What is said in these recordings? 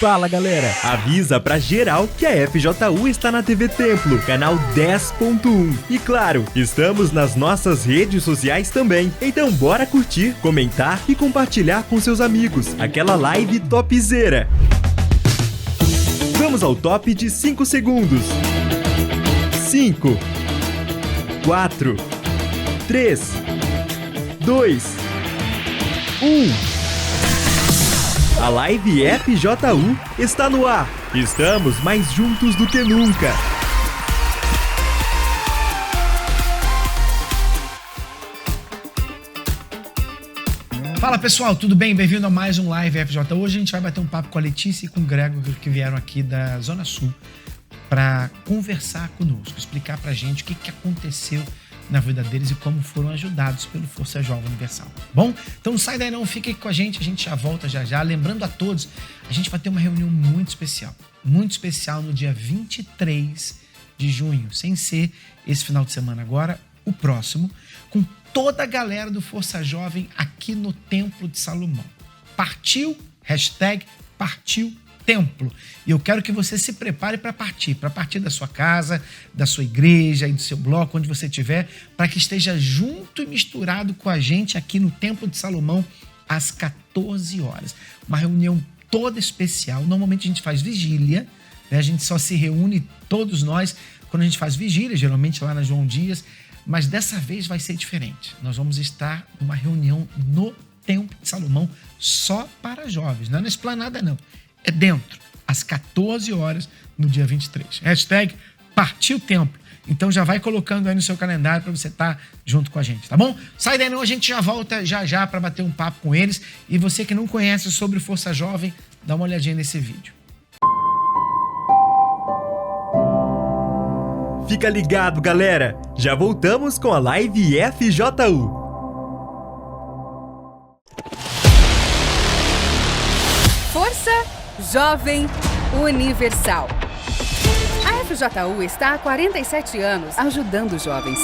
Fala galera, avisa pra geral que a FJU está na TV Templo, canal 10.1. E claro, estamos nas nossas redes sociais também. Então bora curtir, comentar e compartilhar com seus amigos aquela live topzera. Vamos ao top de 5 segundos. 5, 4, 3, 2, 1. A live FJU está no ar. Estamos mais juntos do que nunca. Fala pessoal, tudo bem? Bem-vindo a mais um Live FJ. Hoje a gente vai bater um papo com a Letícia e com o Grego, que vieram aqui da Zona Sul para conversar conosco, explicar pra gente o que aconteceu na vida deles e como foram ajudados pelo Força Jovem Universal. Bom? Então não sai daí não, fica aí com a gente já volta já. Lembrando a todos, a gente vai ter uma reunião muito especial no dia 23 de junho, sem ser esse final de semana agora, o próximo, com toda a galera do Força Jovem aqui no Templo de Salomão. Partiu, #partiu Templo. E eu quero que você se prepare para partir da sua casa, da sua igreja e do seu bloco, onde você estiver, para que esteja junto e misturado com a gente aqui no Templo de Salomão às 14 horas. Uma reunião toda especial. Normalmente a gente faz vigília, né? A gente só se reúne, todos nós, quando a gente faz vigília, geralmente lá na João Dias, mas dessa vez vai ser diferente. Nós vamos estar numa reunião no Templo de Salomão só para jovens, não é na esplanada não. É dentro, às 14 horas, no dia 23. #partiu Templo. Então já vai colocando aí no seu calendário para você estar junto com a gente, tá bom? Sai daí não, a gente já volta já para bater um papo com eles. E você que não conhece sobre Força Jovem, dá uma olhadinha nesse vídeo. Fica ligado, galera. Já voltamos com a live FJU. Força Jovem Universal. A FJU está há 47 anos ajudando os jovens.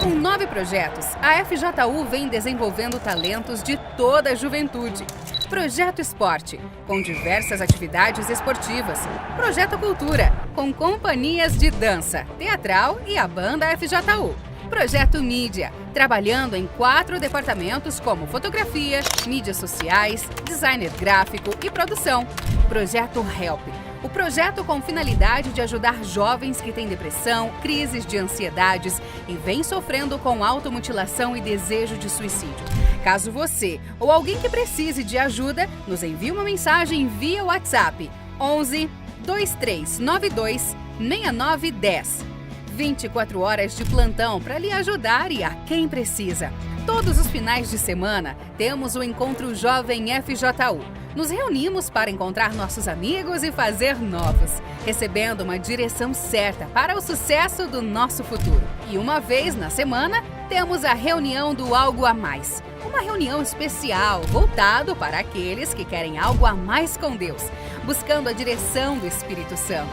Com 9 projetos, a FJU vem desenvolvendo talentos de toda a juventude. Projeto Esporte, com diversas atividades esportivas. Projeto Cultura, com companhias de dança, teatral e a banda FJU. Projeto Mídia, trabalhando em 4 departamentos como fotografia, mídias sociais, designer gráfico e produção. Projeto Help, o projeto com finalidade de ajudar jovens que têm depressão, crises de ansiedades e vêm sofrendo com automutilação e desejo de suicídio. Caso você ou alguém que precise de ajuda, nos envie uma mensagem via WhatsApp 11 2392 6910. 24 horas de plantão para lhe ajudar e a quem precisa. Todos os finais de semana temos o Encontro Jovem FJU. Nos reunimos para encontrar nossos amigos e fazer novos, recebendo uma direção certa para o sucesso do nosso futuro. E uma vez na semana, temos a reunião do Algo a Mais. Uma reunião especial voltado para aqueles que querem algo a mais com Deus, buscando a direção do Espírito Santo.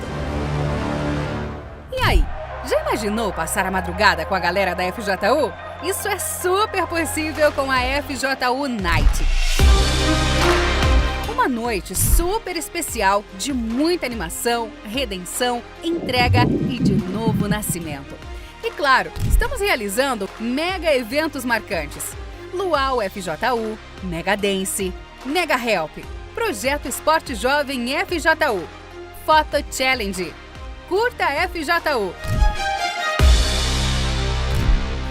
E aí? Já imaginou passar a madrugada com a galera da FJU? Isso é super possível com a FJU Night. Uma noite super especial de muita animação, redenção, entrega e de novo nascimento. E claro, estamos realizando mega eventos marcantes. Luau FJU, Mega Dance, Mega Help, Projeto Esporte Jovem FJU, Foto Challenge, Curta FJU.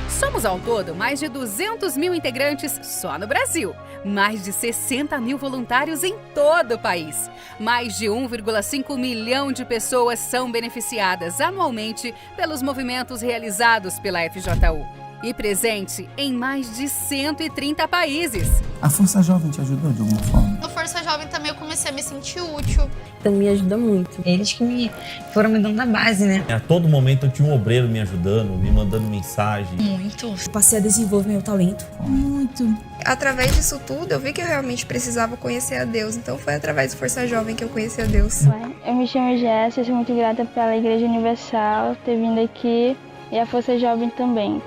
Somos ao todo mais de 200 mil integrantes só no Brasil. Mais de 60 mil voluntários em todo o país. Mais de 1,5 milhão de pessoas são beneficiadas anualmente pelos movimentos realizados pela FJU. E presente em mais de 130 países. A Força Jovem te ajudou de alguma forma? No Força Jovem também eu comecei a me sentir útil. Então me ajuda muito. Eles que foram me dando a base, né? A todo momento eu tinha um obreiro me ajudando, me mandando mensagem. Muito. Eu passei a desenvolver meu talento. Muito. Através disso tudo, eu vi que eu realmente precisava conhecer a Deus. Então foi através do Força Jovem que eu conheci a Deus. Eu me chamo Jéssica, sou muito grata pela Igreja Universal ter vindo aqui e a Força Jovem também.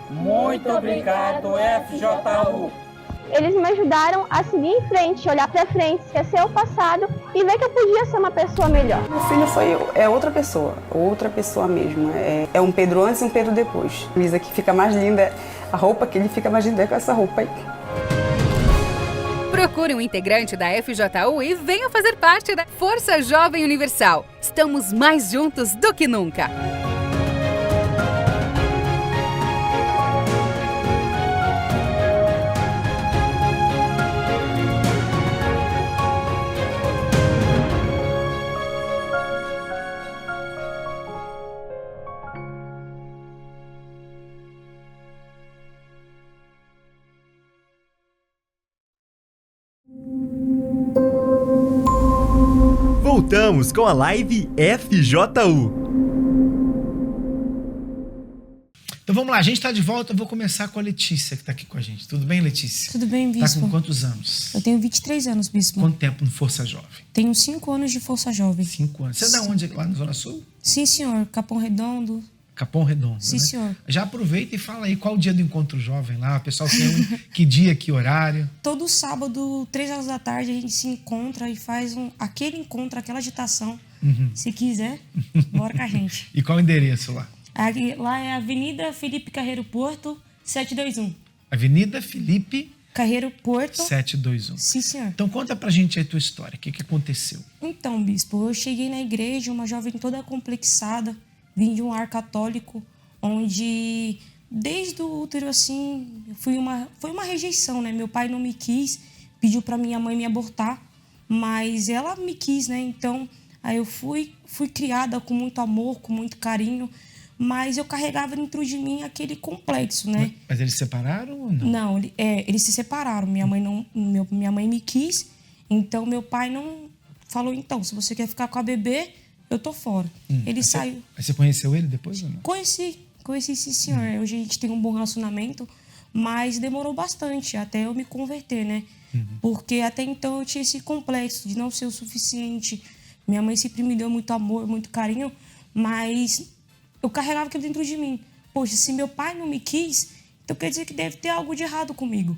Muito obrigado, FJU! eles me ajudaram a seguir em frente, olhar pra frente, esquecer o passado e ver que eu podia ser uma pessoa melhor. Meu filho é outra pessoa mesmo. É um Pedro antes e um Pedro depois. Luísa que fica mais linda, a roupa que ele fica mais linda é com essa roupa aí. Procure um integrante da FJU e venha fazer parte da Força Jovem Universal. Estamos mais juntos do que nunca. Voltamos com a live FJU. Então vamos lá, a gente tá de volta, eu vou começar com a Letícia, que tá aqui com a gente. Tudo bem, Letícia? Tudo bem, Bispo. Tá com quantos anos? Eu tenho 23 anos, Bispo. Quanto tempo no Força Jovem? Tenho 5 anos de Força Jovem. 5 anos. Você é da onde? Lá na Zona Sul? Sim, senhor. Capão Redondo. Capão Redondo, Sim, né? senhor. Já aproveita e fala aí, qual o dia do encontro jovem lá? O pessoal tem que dia, que horário? Todo sábado, 3 horas da tarde, a gente se encontra e faz aquele encontro, aquela agitação. Se quiser, bora com a gente. E qual o endereço lá? Lá é Avenida Felipe Carreiro Porto, 721. Avenida Felipe Carreiro Porto. 721. Sim, senhor. Então conta pra gente aí a tua história, o que aconteceu? Então, Bispo, eu cheguei na igreja, uma jovem toda complexada, vim de um lar católico, onde desde o útero, assim, foi uma rejeição, né? Meu pai não me quis, pediu pra minha mãe me abortar, mas ela me quis, né? Então, aí eu fui criada com muito amor, com muito carinho, mas eu carregava dentro de mim aquele complexo, né? Mas eles se separaram ou não? Não, eles se separaram. Minha mãe me quis, então meu pai não falou, então, se você quer ficar com a bebê, eu tô fora. Ele saiu. Mas você conheceu ele depois ou não? Conheci sim, senhor. Hoje a gente tem um bom relacionamento, mas demorou bastante até eu me converter, né? Porque até então eu tinha esse complexo de não ser o suficiente. Minha mãe sempre me deu muito amor, muito carinho, mas eu carregava aquilo dentro de mim. Poxa, se meu pai não me quis, então quer dizer que deve ter algo de errado comigo,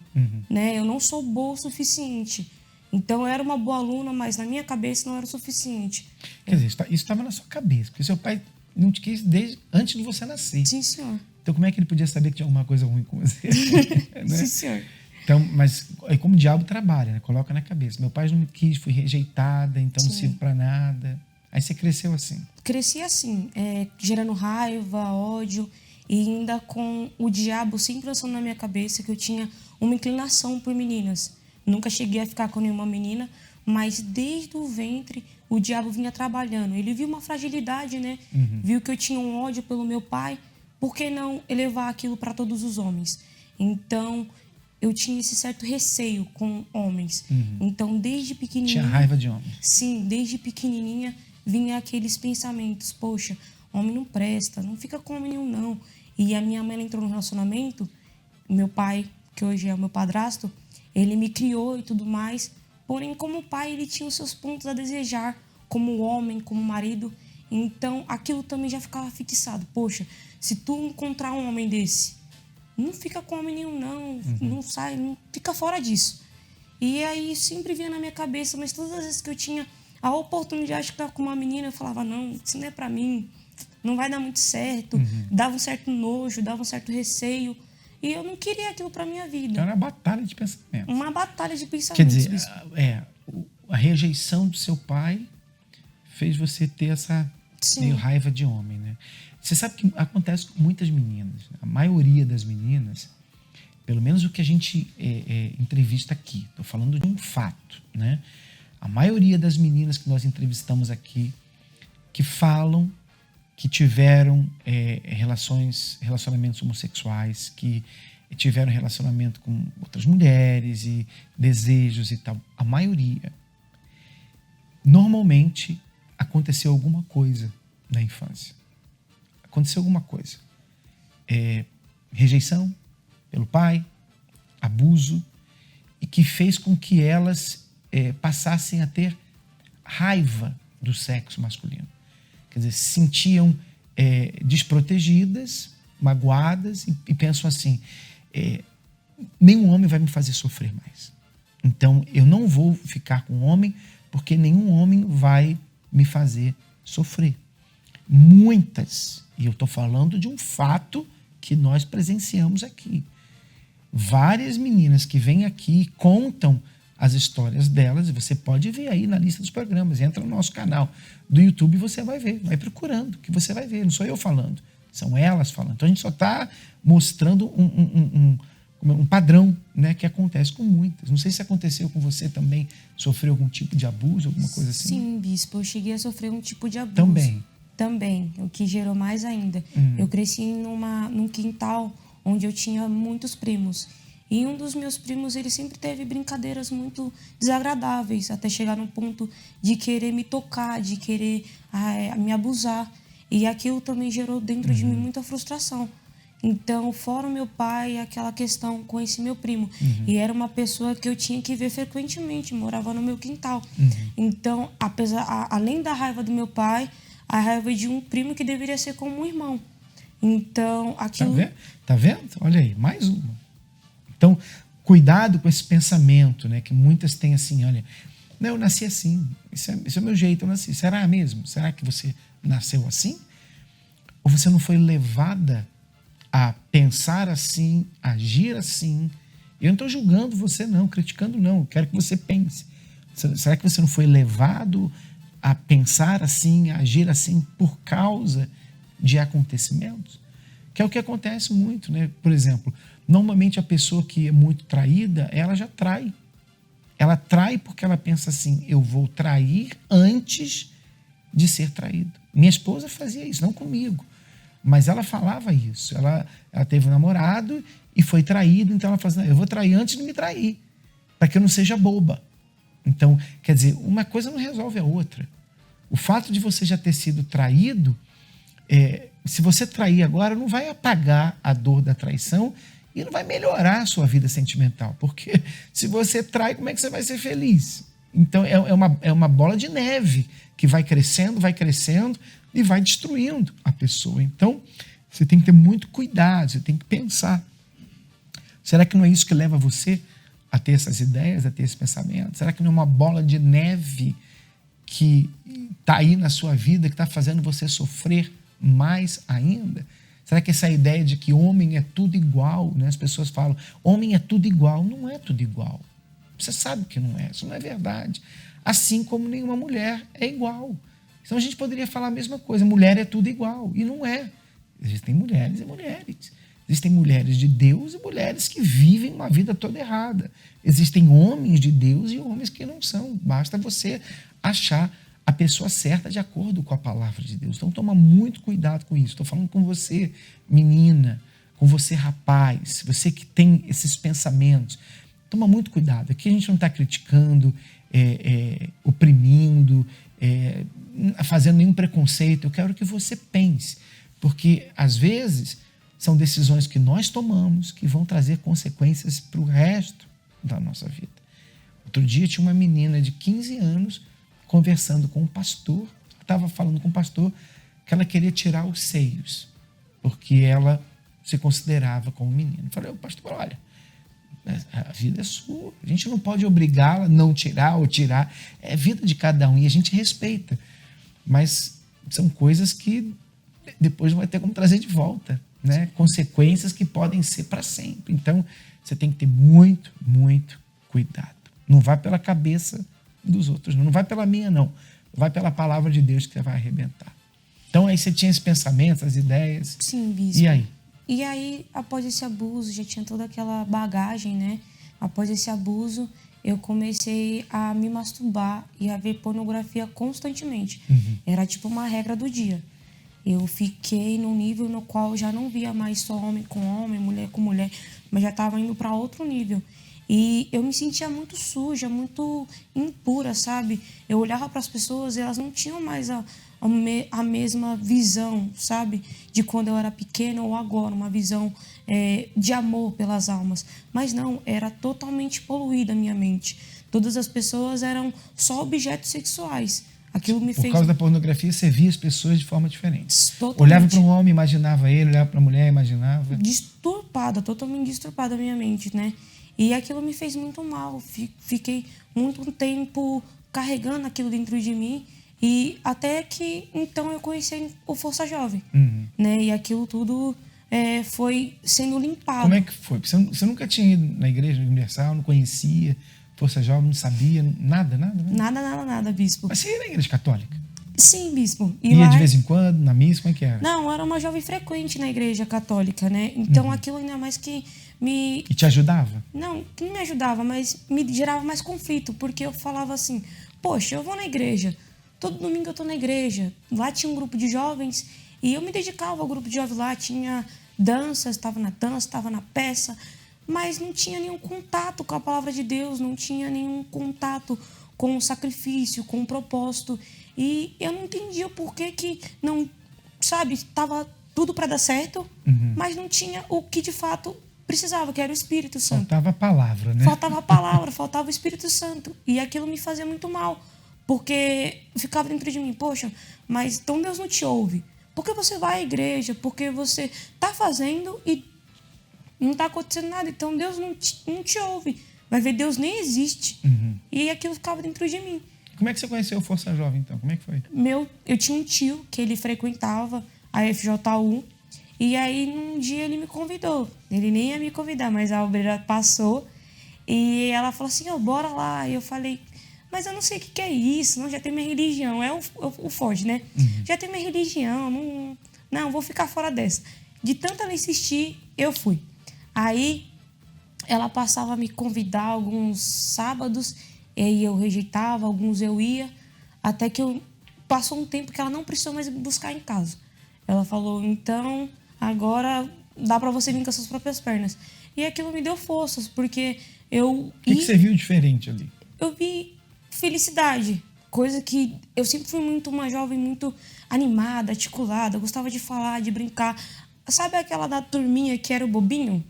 né? Eu não sou boa o suficiente. Então eu era uma boa aluna, mas na minha cabeça não era o suficiente. Quer dizer, isso estava na sua cabeça, porque seu pai não te quis desde antes de você nascer. Sim, senhor. Então como é que ele podia saber que tinha alguma coisa ruim com você? Né? Sim, senhor. Então, mas aí como o diabo trabalha, né? Coloca na cabeça. Meu pai não me quis, fui rejeitada, então não sirvo pra nada. Aí você cresceu assim. Cresci assim, gerando raiva, ódio, e ainda com o diabo sempre lançando na minha cabeça que eu tinha uma inclinação por meninas. Nunca cheguei a ficar com nenhuma menina, mas desde o ventre o diabo vinha trabalhando. Ele viu uma fragilidade, né? Viu que eu tinha um ódio pelo meu pai. Por que não elevar aquilo para todos os homens? Então, eu tinha esse certo receio com homens. Então, desde pequenininha... Tinha raiva de homem. Sim, desde pequenininha vinha aqueles pensamentos. Poxa, homem não presta, não fica com homem nenhum, não. E a minha mãe ela entrou no relacionamento, meu pai, que hoje é o meu padrasto, ele me criou e tudo mais. Porém, como pai, ele tinha os seus pontos a desejar, como homem, como marido. Então, aquilo também já ficava fixado. Poxa, se tu encontrar um homem desse, não fica com homem nenhum, não. Não sai, não fica fora disso. E aí, sempre vinha na minha cabeça, mas todas as vezes que eu tinha a oportunidade de ficar com uma menina, eu falava, não, isso não é pra mim, não vai dar muito certo. Dava um certo nojo, dava um certo receio. E eu não queria aquilo pra minha vida. Então era uma batalha de pensamento. Uma batalha de pensamentos. Quer dizer, a rejeição do seu pai fez você ter essa meio raiva de homem, né? Você sabe que acontece com muitas meninas. A maioria das meninas, pelo menos o que a gente entrevista aqui, estou falando de um fato, né? A maioria das meninas que nós entrevistamos aqui, que falam que tiveram relacionamentos homossexuais, que tiveram relacionamento com outras mulheres e desejos e tal. A maioria, normalmente, aconteceu alguma coisa na infância. Aconteceu alguma coisa. Rejeição pelo pai, abuso, e que fez com que elas passassem a ter raiva do sexo masculino. Quer dizer, se sentiam desprotegidas, magoadas e pensam assim, nenhum homem vai me fazer sofrer mais. Então, eu não vou ficar com homem, porque nenhum homem vai me fazer sofrer. Muitas, e eu estou falando de um fato que nós presenciamos aqui. Várias meninas que vêm aqui e contam as histórias delas, e você pode ver aí na lista dos programas, entra no nosso canal do YouTube e você vai ver, vai procurando, que você vai ver, não sou eu falando, são elas falando. Então a gente só está mostrando um padrão, né, que acontece com muitas. Não sei se aconteceu com você também, sofreu algum tipo de abuso, alguma coisa assim? Sim, bispo, eu cheguei a sofrer um tipo de abuso. Também, o que gerou mais ainda. Eu cresci num quintal onde eu tinha muitos primos. E um dos meus primos, ele sempre teve brincadeiras muito desagradáveis, até chegar no ponto de querer me tocar, de querer me abusar. E aquilo também gerou dentro de mim muita frustração. Então, fora o meu pai, aquela questão com esse meu primo. E era uma pessoa que eu tinha que ver frequentemente, morava no meu quintal. Então, além da raiva do meu pai, a raiva de um primo que deveria ser como um irmão. Então, aquilo... Tá vendo? Olha aí, mais uma. Então, cuidado com esse pensamento, né? Que muitas têm assim, olha, não, eu nasci assim, esse é o meu jeito, eu nasci. Será mesmo? Será que você nasceu assim? Ou você não foi levada a pensar assim, agir assim? Eu não estou julgando você não, criticando não, eu quero que você pense. Será que você não foi levado a pensar assim, a agir assim por causa de acontecimentos? Que é o que acontece muito, né? Por exemplo, normalmente a pessoa que é muito traída, ela já trai. Ela trai porque ela pensa assim, eu vou trair antes de ser traído. Minha esposa fazia isso, não comigo, mas ela falava isso. Ela teve um namorado e foi traída, então ela fazia, eu vou trair antes de me trair, para que eu não seja boba. Então, quer dizer, uma coisa não resolve a outra. O fato de você já ter sido traído, se você trair agora, não vai apagar a dor da traição e não vai melhorar a sua vida sentimental. Porque se você trai, como é que você vai ser feliz? Então, é uma bola de neve que vai crescendo e vai destruindo a pessoa. Então, você tem que ter muito cuidado, você tem que pensar. Será que não é isso que leva você a ter essas ideias, a ter esse pensamento? Será que não é uma bola de neve que está aí na sua vida, que está fazendo você sofrer mais ainda? Será que essa ideia de que homem é tudo igual, né? As pessoas falam, homem é tudo igual. Não é tudo igual. Você sabe que não é, isso não é verdade. Assim como nenhuma mulher é igual. Então a gente poderia falar a mesma coisa, mulher é tudo igual, e não é. Existem mulheres e mulheres. Existem mulheres de Deus e mulheres que vivem uma vida toda errada. Existem homens de Deus e homens que não são. Basta você achar a pessoa certa de acordo com a palavra de Deus. Então toma muito cuidado com isso. Estou falando com você, menina, com você, rapaz, você que tem esses pensamentos. Toma muito cuidado. Aqui a gente não está criticando, oprimindo, fazendo nenhum preconceito. Eu quero que você pense, porque às vezes são decisões que nós tomamos que vão trazer consequências para o resto da nossa vida. Outro dia tinha uma menina de 15 anos conversando com um pastor, estava falando com um pastor que ela queria tirar os seios, porque ela se considerava como menina. Eu falei, pastor, olha, a vida é sua, a gente não pode obrigá-la a não tirar ou tirar, é a vida de cada um e a gente respeita, mas são coisas que depois não vai ter como trazer de volta, né? Consequências que podem ser para sempre. Então, você tem que ter muito, muito cuidado. Não vá pela cabeça dos outros, não vai pela minha, não. Vai pela palavra de Deus que você vai arrebentar. Então, aí você tinha esses pensamentos, as ideias. Sim, bispo. E aí? E aí, após esse abuso, já tinha toda aquela bagagem, né? Após esse abuso, eu comecei a me masturbar e a ver pornografia constantemente. Era tipo uma regra do dia. Eu fiquei num nível no qual eu já não via mais só homem com homem, mulher com mulher, mas já estava indo para outro nível. E eu me sentia muito suja, muito impura, sabe? Eu olhava para as pessoas e elas não tinham mais a mesma visão, sabe? De quando eu era pequena ou agora, uma visão de amor pelas almas. Mas não, era totalmente poluída a minha mente. Todas as pessoas eram só objetos sexuais. Aquilo me Por fez... causa da pornografia, você via as pessoas de forma diferente. Totalmente. Olhava para um homem, imaginava ele, olhava para a mulher, imaginava. Totalmente disturpada a minha mente, né? E aquilo me fez muito mal. Fiquei muito tempo carregando aquilo dentro de mim. E até que, então, eu conheci o Força Jovem, né? E aquilo tudo foi sendo limpado. Como é que foi? Você nunca tinha ido na Igreja Universal, não conhecia Força Jovem, não sabia, nada? Nada, bispo. Mas você ia na Igreja Católica? Sim, bispo. Ia lá de vez em quando, na missa, como é que era? Não, eu era uma jovem frequente na Igreja Católica, né? Então, aquilo ainda mais que me... E te ajudava? Não me ajudava, mas me gerava mais conflito, porque eu falava assim, poxa, eu vou na igreja, todo domingo eu tô na igreja, lá tinha um grupo de jovens e eu me dedicava ao grupo de jovens lá, tinha danças, estava na dança, estava na peça, mas não tinha nenhum contato com a palavra de Deus, não tinha nenhum contato com o sacrifício, com o propósito, e eu não entendia o porquê que não, sabe, estava tudo para dar certo, mas não tinha o que de fato precisava, que era o Espírito Santo. Faltava a palavra, né? Faltava a palavra, faltava o Espírito Santo. E aquilo me fazia muito mal. Porque ficava dentro de mim, poxa, mas então Deus não te ouve. Por que você vai à igreja? Porque você está fazendo e não está acontecendo nada. Então Deus não te ouve. Vai ver, Deus nem existe. E aquilo ficava dentro de mim. Como é que você conheceu o Força Jovem, então? Como é que foi? Eu tinha um tio que ele frequentava a FJU. E aí, num dia, ele me convidou. Ele nem ia me convidar, mas a obreira passou. E ela falou assim, bora lá. E eu falei, mas eu não sei o que é isso. Não, já tem minha religião. É o forte, né? Já tem minha religião. Não, vou ficar fora dessa. De tanto ela insistir, eu fui. Aí, ela passava a me convidar alguns sábados. E aí eu rejeitava, alguns eu ia. Até que passou um tempo que ela não precisou mais me buscar em casa. Ela falou, então... agora dá pra você vir com as suas próprias pernas. E aquilo me deu forças, porque eu... O que você viu diferente ali? Eu vi felicidade, coisa que eu sempre fui uma jovem muito animada, articulada, gostava de falar, de brincar. Sabe aquela da turminha que era o bobinho?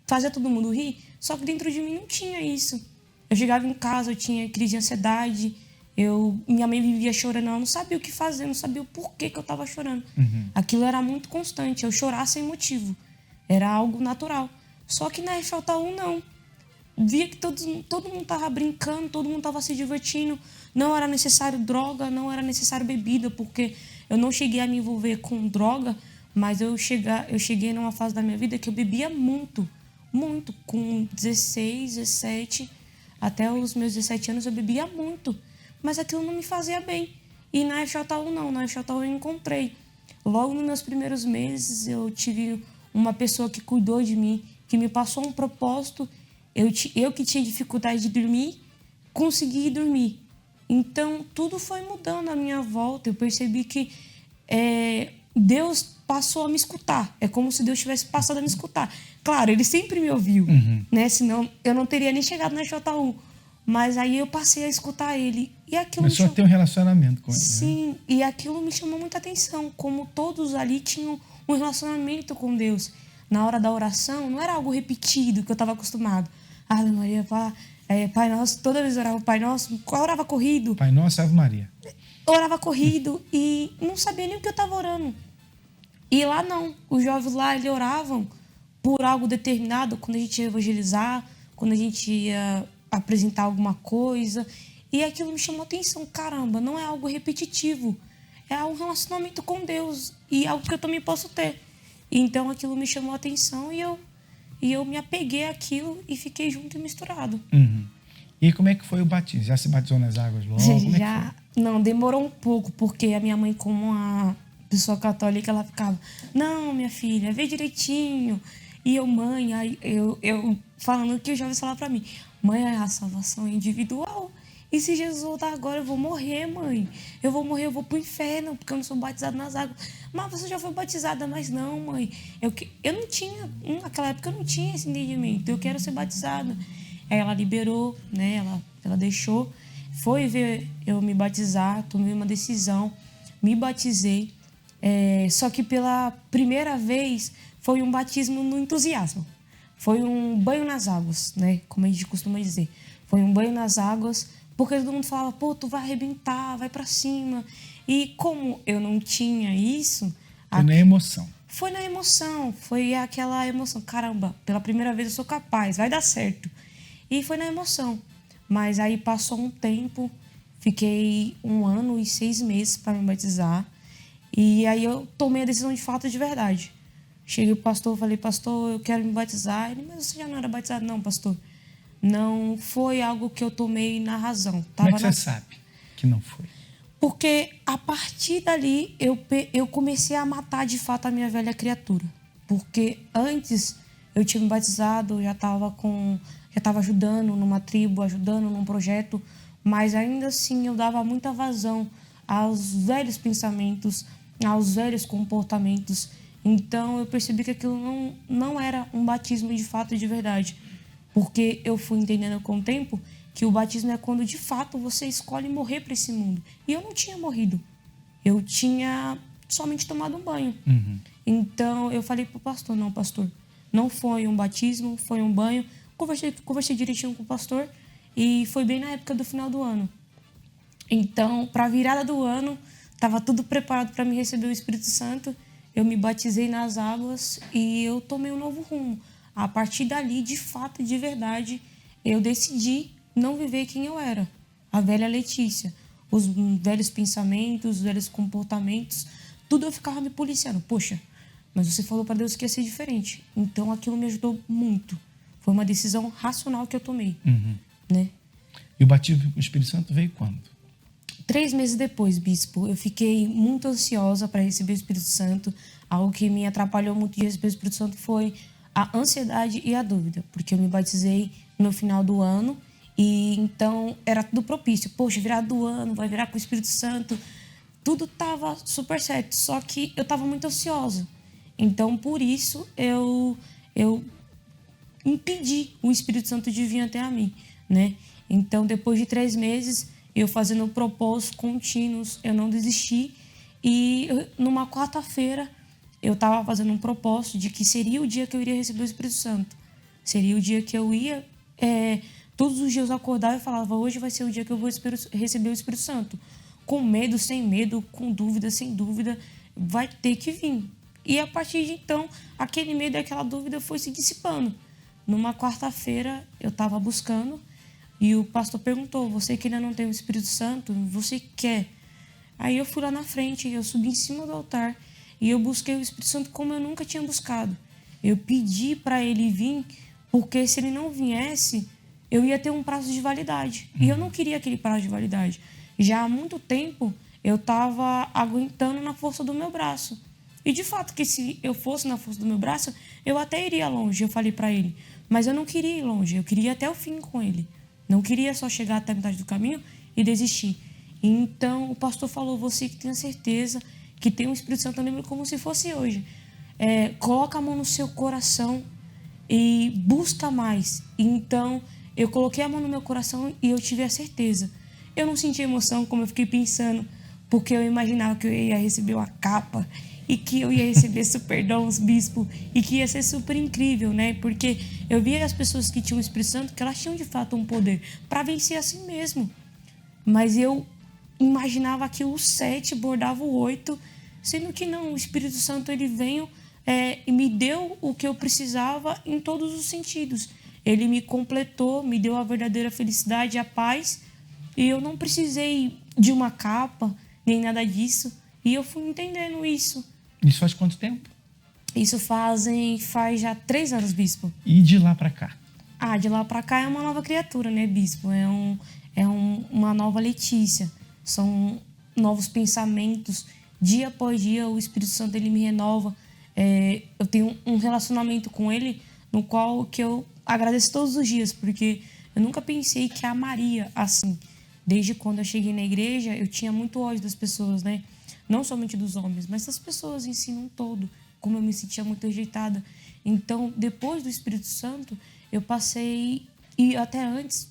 Fazia todo mundo rir? Só que dentro de mim não tinha isso. Eu chegava em casa, eu tinha crise de ansiedade... minha mãe vivia chorando, ela não sabia o que fazer, não sabia o porquê que eu estava chorando. Aquilo era muito constante, eu chorar sem motivo. Era algo natural. Só que na FJU não. Via que todo mundo estava brincando, todo mundo estava se divertindo. Não era necessário droga, não era necessário bebida, porque eu não cheguei a me envolver com droga, mas eu cheguei numa fase da minha vida que eu bebia muito, muito. Com 16, 17, até os meus 17 anos eu bebia muito. Mas aquilo não me fazia bem. E na FJU não, na FJU eu encontrei. Logo nos meus primeiros meses eu tive uma pessoa que cuidou de mim, que me passou um propósito. Eu que tinha dificuldade de dormir, consegui dormir. Então tudo foi mudando à minha volta. Eu percebi que Deus passou a me escutar. É como se Deus tivesse passado a me escutar. Claro, Ele sempre me ouviu, né? Senão eu não teria nem chegado na FJU. Mas aí eu passei a escutar ele. E aquilo começou a ter um relacionamento com ele. Sim, né? E aquilo me chamou muita atenção. Como todos ali tinham um relacionamento com Deus. Na hora da oração, não era algo repetido que eu estava acostumado. Ave Maria, Pai Nosso. Toda vez eu orava o Pai Nosso, eu orava corrido. Pai Nosso, Ave Maria. Orava corrido e não sabia nem o que eu estava orando. E lá não. Os jovens lá, eles oravam por algo determinado. Quando a gente ia evangelizar, quando a gente ia... apresentar alguma coisa, e aquilo me chamou a atenção. Caramba, não é algo repetitivo, é um relacionamento com Deus e algo que eu também posso ter. Então aquilo me chamou a atenção e eu me apeguei àquilo e fiquei junto e misturado. E como é que foi o batismo? Já se batizou nas águas logo? Como é que foi? Não, demorou um pouco, porque a minha mãe, como uma pessoa católica, ela ficava, não, minha filha, vê direitinho. E eu, mãe, aí eu falando que os jovens falavam pra mim, mãe, a salvação é individual. E se Jesus voltar agora, eu vou morrer, mãe. Eu vou morrer, eu vou pro inferno, porque eu não sou batizada nas águas. Mas você já foi batizada, mas não, mãe. Eu não tinha, naquela época eu não tinha esse entendimento. Eu quero ser batizada. Aí ela liberou, né? Ela deixou. Foi ver eu me batizar, tomei uma decisão, me batizei. Só que pela primeira vez foi um batismo no entusiasmo. Foi um banho nas águas, né? Como a gente costuma dizer. Foi um banho nas águas, Porque todo mundo falava, pô, tu vai arrebentar, vai pra cima. E como eu não tinha isso... Foi na emoção. Foi na emoção, foi aquela emoção. Caramba, pela primeira vez eu sou capaz, vai dar certo. E foi na emoção. Mas aí passou um tempo, fiquei 1 ano e 6 meses para me batizar. E aí eu tomei a decisão de fato de verdade. Cheguei pro pastor, falei, pastor, eu quero me batizar. Ele, mas você já não era batizado? Não, pastor. Não foi algo que eu tomei na razão. Como é que você sabe que não foi? Porque a partir dali eu comecei a matar de fato a minha velha criatura. Porque antes eu tinha me batizado, já estava ajudando numa tribo, ajudando num projeto, mas ainda assim eu dava muita vazão aos velhos pensamentos, aos velhos comportamentos. Então eu percebi que aquilo não era um batismo de fato e de verdade. Porque eu fui entendendo com o tempo que o batismo é quando de fato você escolhe morrer para esse mundo. E eu não tinha morrido. Eu tinha somente tomado um banho. Então eu falei pro pastor, não, pastor, não foi um batismo, foi um banho. Conversei direitinho com o pastor e foi bem na época do final do ano. Então, para a virada do ano, estava tudo preparado para me receber o Espírito Santo. Eu me batizei nas águas e eu tomei um novo rumo. A partir dali, de fato, de verdade, eu decidi não viver quem eu era. A velha Letícia. Os velhos pensamentos, os velhos comportamentos, tudo eu ficava me policiando. Poxa, mas você falou para Deus que ia ser diferente. Então, aquilo me ajudou muito. Foi uma decisão racional que eu tomei. Né? E o batismo com o Espírito Santo veio quando? 3 meses depois, bispo, eu fiquei muito ansiosa para receber o Espírito Santo. Algo que me atrapalhou muito de receber o Espírito Santo foi a ansiedade e a dúvida. Porque eu me batizei no final do ano e então era tudo propício. Poxa, virado do ano, vai virar com o Espírito Santo. Tudo estava super certo, só que eu estava muito ansiosa. Então, por isso, eu impedi o Espírito Santo de vir até a mim, né? Então, depois de 3 meses, eu fazendo propósitos contínuos, eu não desisti. E numa quarta-feira, eu estava fazendo um propósito de que seria o dia que eu iria receber o Espírito Santo. Seria o dia que eu ia... todos os dias eu acordava e falava, hoje vai ser o dia que eu vou receber o Espírito Santo. Com medo, sem medo, com dúvida, sem dúvida, vai ter que vir. E a partir de então, aquele medo e aquela dúvida foi se dissipando. Numa quarta-feira, eu estava buscando e o pastor perguntou, você que ainda não tem o Espírito Santo, você quer? Aí eu fui lá na frente, eu subi em cima do altar e eu busquei o Espírito Santo como eu nunca tinha buscado. Eu pedi para ele vir, porque se ele não viesse, eu ia ter um prazo de validade. E eu não queria aquele prazo de validade. Já há muito tempo, eu estava aguentando na força do meu braço. E de fato, que se eu fosse na força do meu braço, eu até iria longe, eu falei para ele. Mas eu não queria ir longe, eu queria ir até o fim com ele. Não queria só chegar até a metade do caminho e desistir. Então, o pastor falou, você que tem a certeza que tem o Espírito Santo, eu lembro como se fosse hoje. Coloca a mão no seu coração e busca mais. Então, eu coloquei a mão no meu coração e eu tive a certeza. Eu não senti emoção como eu fiquei pensando, porque eu imaginava que eu ia receber uma capa e que eu ia receber super dons, bispo, e que ia ser super incrível, né? Porque eu via as pessoas que tinham o Espírito Santo, que elas tinham de fato um poder para vencer assim mesmo. Mas eu imaginava aquilo 7, bordava o 8, sendo que não, o Espírito Santo ele veio e me deu o que eu precisava em todos os sentidos. Ele me completou, me deu a verdadeira felicidade, a paz, e eu não precisei de uma capa, nem nada disso, e eu fui entendendo isso. Isso faz quanto tempo? Isso faz já 3 anos, bispo. E de lá para cá? De lá para cá é uma nova criatura, né, bispo? Uma nova Letícia. São novos pensamentos. Dia após dia, o Espírito Santo ele me renova. Eu tenho um relacionamento com ele no qual que eu agradeço todos os dias, porque eu nunca pensei que amaria assim. Desde quando eu cheguei na igreja, eu tinha muito ódio das pessoas, né? Não somente dos homens, mas das pessoas em si num todo, como eu me sentia muito rejeitada. Então, depois do Espírito Santo, eu passei, e até antes,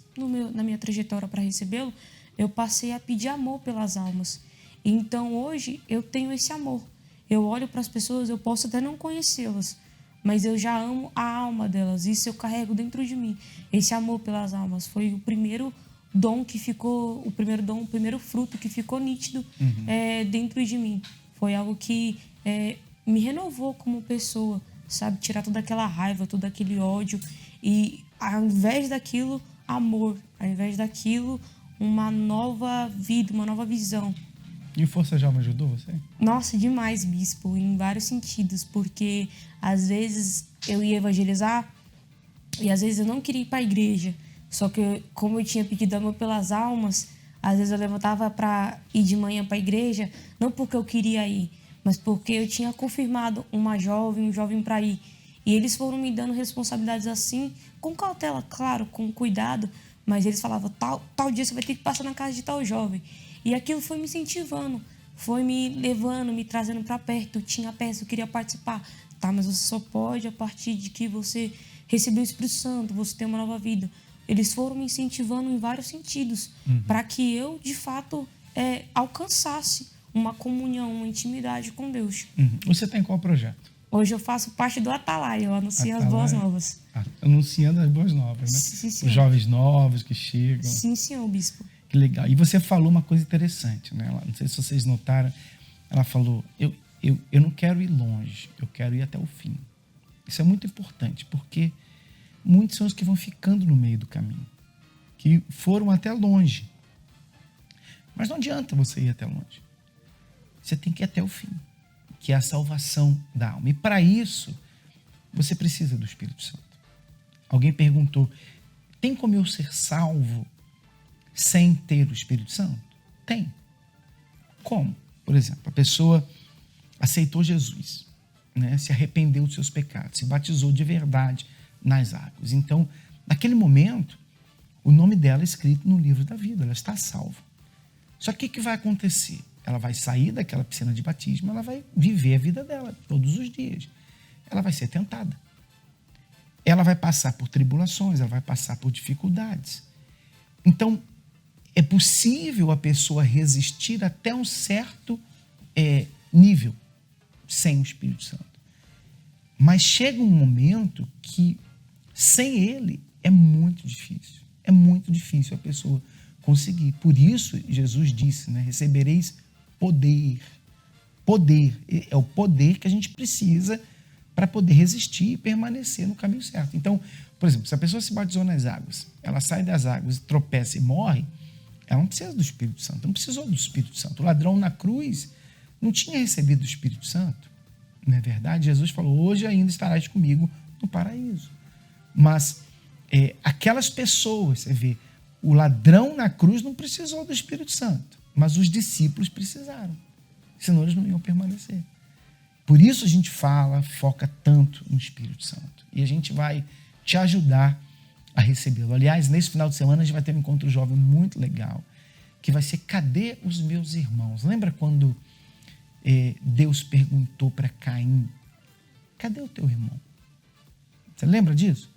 na minha trajetória para recebê-lo, eu passei a pedir amor pelas almas. Então, hoje, eu tenho esse amor. Eu olho para as pessoas, eu posso até não conhecê-las, mas eu já amo a alma delas. Isso eu carrego dentro de mim. Esse amor pelas almas foi o primeiro dom que ficou, o primeiro fruto que ficou nítido dentro de mim. Foi algo que me renovou como pessoa, sabe? Tirar toda aquela raiva, todo aquele ódio e, ao invés daquilo, amor. Ao invés daquilo, uma nova vida, uma nova visão. E o Força Jovem ajudou você? Nossa, demais, bispo, em vários sentidos, porque às vezes eu ia evangelizar e às vezes eu não queria ir para a igreja, só que como eu tinha pedido amor pelas almas, às vezes eu levantava para ir de manhã para a igreja, não porque eu queria ir, mas porque eu tinha confirmado um jovem para ir. E eles foram me dando responsabilidades assim, com cautela, claro, com cuidado, mas eles falavam, tal dia você vai ter que passar na casa de tal jovem. E aquilo foi me incentivando, foi me levando, me trazendo para perto. Eu tinha peça, eu queria participar. Tá, mas você só pode a partir de que você recebeu o Espírito Santo, você tem uma nova vida. Eles foram me incentivando em vários sentidos, para que eu, de fato, alcançasse uma comunhão, uma intimidade com Deus. Você tem qual projeto? Hoje eu faço parte do Atalaia, eu anuncio as boas novas. Anunciando as boas novas, né? Sim, senhor. Os jovens novos que chegam. Sim, senhor, bispo. Que legal. E você falou uma coisa interessante, né? Não sei se vocês notaram. Ela falou, eu não quero ir longe, eu quero ir até o fim. Isso é muito importante, porque muitos são os que vão ficando no meio do caminho, que foram até longe. Mas não adianta você ir até longe. Você tem que ir até o fim, que é a salvação da alma. E para isso, você precisa do Espírito Santo. Alguém perguntou, tem como eu ser salvo sem ter o Espírito Santo? Tem. Como? Por exemplo, a pessoa aceitou Jesus, né? Se arrependeu dos seus pecados, se batizou de verdade nas águas. Então, naquele momento, o nome dela é escrito no livro da vida, ela está salva. Só que o que vai acontecer? Ela vai sair daquela piscina de batismo, ela vai viver a vida dela todos os dias. Ela vai ser tentada. Ela vai passar por tribulações, ela vai passar por dificuldades. Então, é possível a pessoa resistir até um certo nível sem o Espírito Santo. Mas chega um momento que, sem ele, é muito difícil. É muito difícil a pessoa conseguir. Por isso, Jesus disse, né? Recebereis poder. Poder. É o poder que a gente precisa para poder resistir e permanecer no caminho certo. Então, por exemplo, se a pessoa se batizou nas águas, ela sai das águas, tropeça e morre, ela não precisa do Espírito Santo, não precisou do Espírito Santo. O ladrão na cruz não tinha recebido o Espírito Santo. Não é verdade? Jesus falou, hoje ainda estarás comigo no paraíso. Mas aquelas pessoas, você vê, o ladrão na cruz não precisou do Espírito Santo, mas os discípulos precisaram, senão eles não iam permanecer. Por isso a gente foca tanto no Espírito Santo. E a gente vai te ajudar a recebê-lo. Aliás, nesse final de semana a gente vai ter um encontro jovem muito legal, que vai ser, cadê os meus irmãos? Lembra quando Deus perguntou para Caim, cadê o teu irmão? Você lembra disso?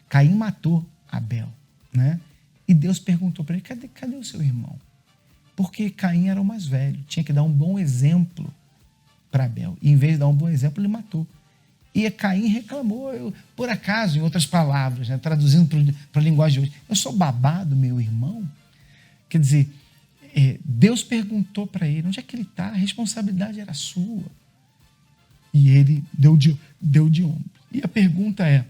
Caim matou Abel, né? E Deus perguntou para ele, cadê o seu irmão? Porque Caim era o mais velho, tinha que dar um bom exemplo para Abel. E em vez de dar um bom exemplo, ele matou. E Caim reclamou, por acaso, em outras palavras, né, traduzindo para a linguagem de hoje, eu sou babado, meu irmão? Quer dizer, Deus perguntou para ele, onde é que ele está? A responsabilidade era sua. E ele deu de ombro. E a pergunta é,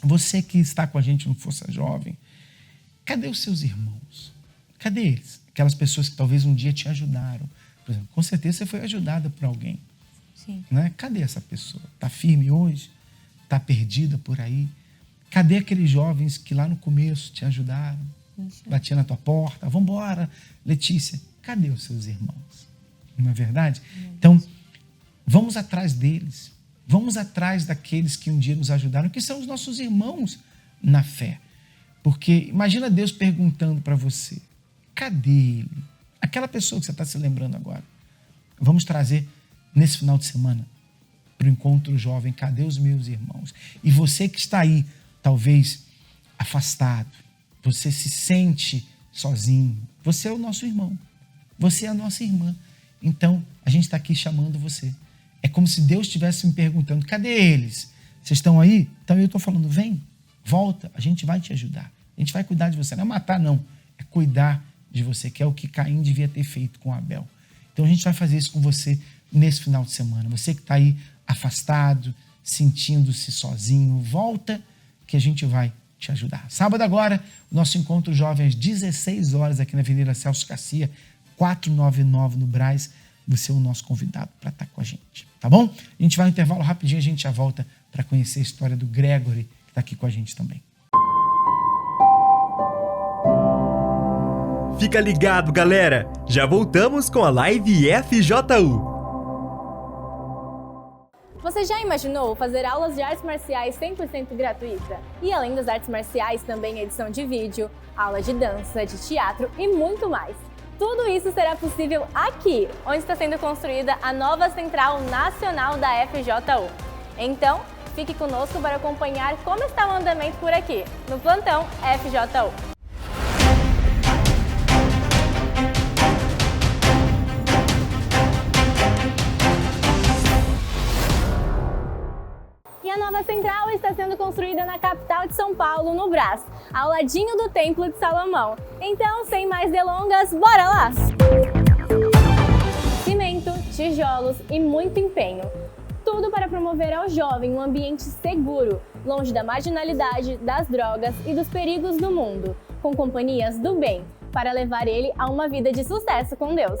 você que está com a gente no Força Jovem, cadê os seus irmãos? Cadê eles? Aquelas pessoas que talvez um dia te ajudaram. Por exemplo, com certeza você foi ajudada por alguém. Sim. Né? Cadê essa pessoa? Está firme hoje? Está perdida por aí? Cadê aqueles jovens que lá no começo te ajudaram? Batia na tua porta. Vamos embora, Letícia. Cadê os seus irmãos? Não é verdade? Então, vamos atrás deles. Vamos atrás daqueles que um dia nos ajudaram, que são os nossos irmãos na fé. Porque imagina Deus perguntando para você, cadê ele? Aquela pessoa que você está se lembrando agora. Vamos trazer nesse final de semana para o encontro jovem, cadê os meus irmãos? E você que está aí, talvez afastado, você se sente sozinho, você é o nosso irmão, você é a nossa irmã. Então, a gente está aqui chamando você. É como se Deus estivesse me perguntando, cadê eles? Vocês estão aí? Então eu estou falando, vem, volta, a gente vai te ajudar. A gente vai cuidar de você. Não é matar, não. é cuidar de você, que é o que Caim devia ter feito com Abel. Então a gente vai fazer isso com você nesse final de semana. Você que está aí afastado, sentindo-se sozinho, volta que a gente vai te ajudar. Sábado agora, o nosso encontro jovem às 16 horas aqui na Avenida Celso Garcia, 499 no Brás. Você é o nosso convidado para estar com a gente, tá bom? A gente vai no intervalo rapidinho, a gente já volta para conhecer a história do Gregory, que está aqui com a gente também. Fica ligado, galera! Já voltamos com a Live FJU. Você já imaginou fazer aulas de artes marciais 100% gratuita? E além das artes marciais, também edição de vídeo, aula de dança, de teatro e muito mais. Tudo isso será possível aqui, onde está sendo construída a nova Central Nacional da FJU. Então, fique conosco para acompanhar como está o andamento por aqui, no Plantão FJU. E a nova central está sendo construída na capital de São Paulo, no Brás, ao ladinho do Templo de Salomão. Então, sem mais delongas, bora lá! Cimento, tijolos e muito empenho. Tudo para promover ao jovem um ambiente seguro, longe da marginalidade, das drogas e dos perigos do mundo, com companhias do bem, para levar ele a uma vida de sucesso com Deus.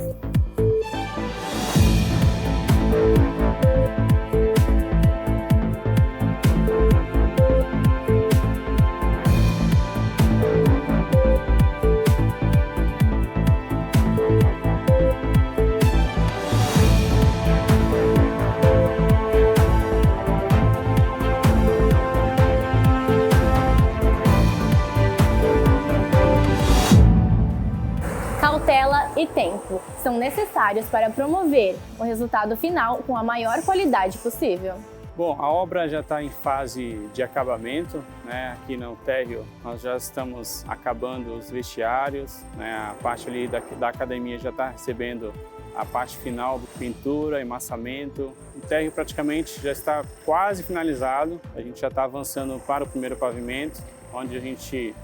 Cautela e tempo são necessários para promover o resultado final com a maior qualidade possível. Bom, a obra já está em fase de acabamento, né? Aqui no térreo nós já estamos acabando os vestiários, né? A parte ali da academia já está recebendo a parte final de pintura, emassamento. O térreo praticamente já está quase finalizado, a gente já está avançando para o primeiro pavimento, onde a gente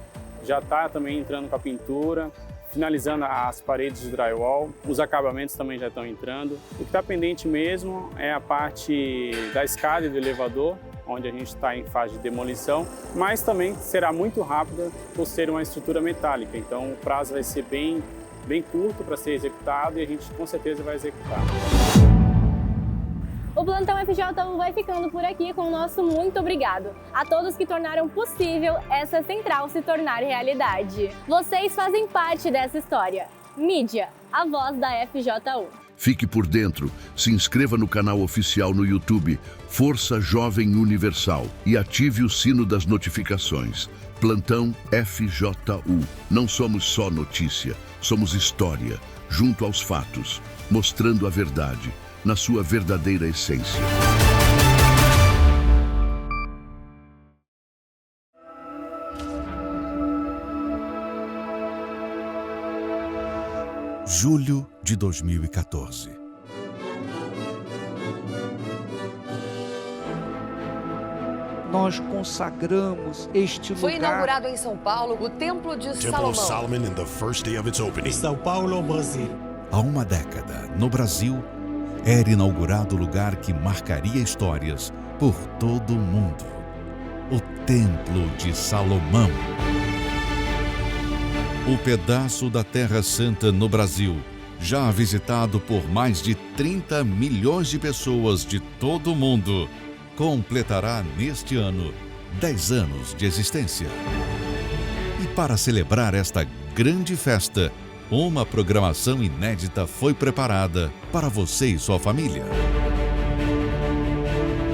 já está também entrando com a pintura, finalizando as paredes de drywall, os acabamentos também já estão entrando. O que está pendente mesmo é a parte da escada e do elevador, onde a gente está em fase de demolição, mas também será muito rápida por ser uma estrutura metálica, então o prazo vai ser bem curto para ser executado e a gente com certeza vai executar. O Plantão FJU vai ficando por aqui com o nosso muito obrigado a todos que tornaram possível essa central se tornar realidade. Vocês fazem parte dessa história. Mídia, a voz da FJU. Fique por dentro, se inscreva no canal oficial no YouTube Força Jovem Universal e ative o sino das notificações. Plantão FJU. Não somos só notícia, somos história, junto aos fatos, mostrando a verdade na sua verdadeira essência. Julho de 2014. Nós consagramos este lugar. Foi inaugurado em São Paulo o Templo de Salomão. Solomon in the first day of its opening. São Paulo, Brasil. Há uma década, no Brasil, era inaugurado o lugar que marcaria histórias por todo o mundo. O Templo de Salomão. O pedaço da Terra Santa no Brasil, já visitado por mais de 30 milhões de pessoas de todo o mundo, completará neste ano 10 anos de existência. E para celebrar esta grande festa, uma programação inédita foi preparada para você e sua família.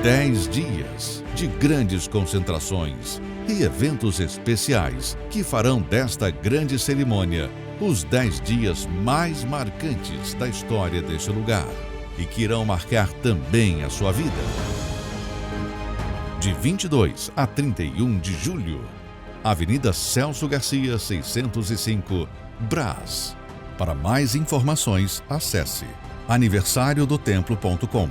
10 dias de grandes concentrações e eventos especiais que farão desta grande cerimônia os 10 dias mais marcantes da história deste lugar e que irão marcar também a sua vida. De 22 a 31 de julho, Avenida Celso Garcia, 605, Brás. Para mais informações, acesse aniversariodotemplo.com.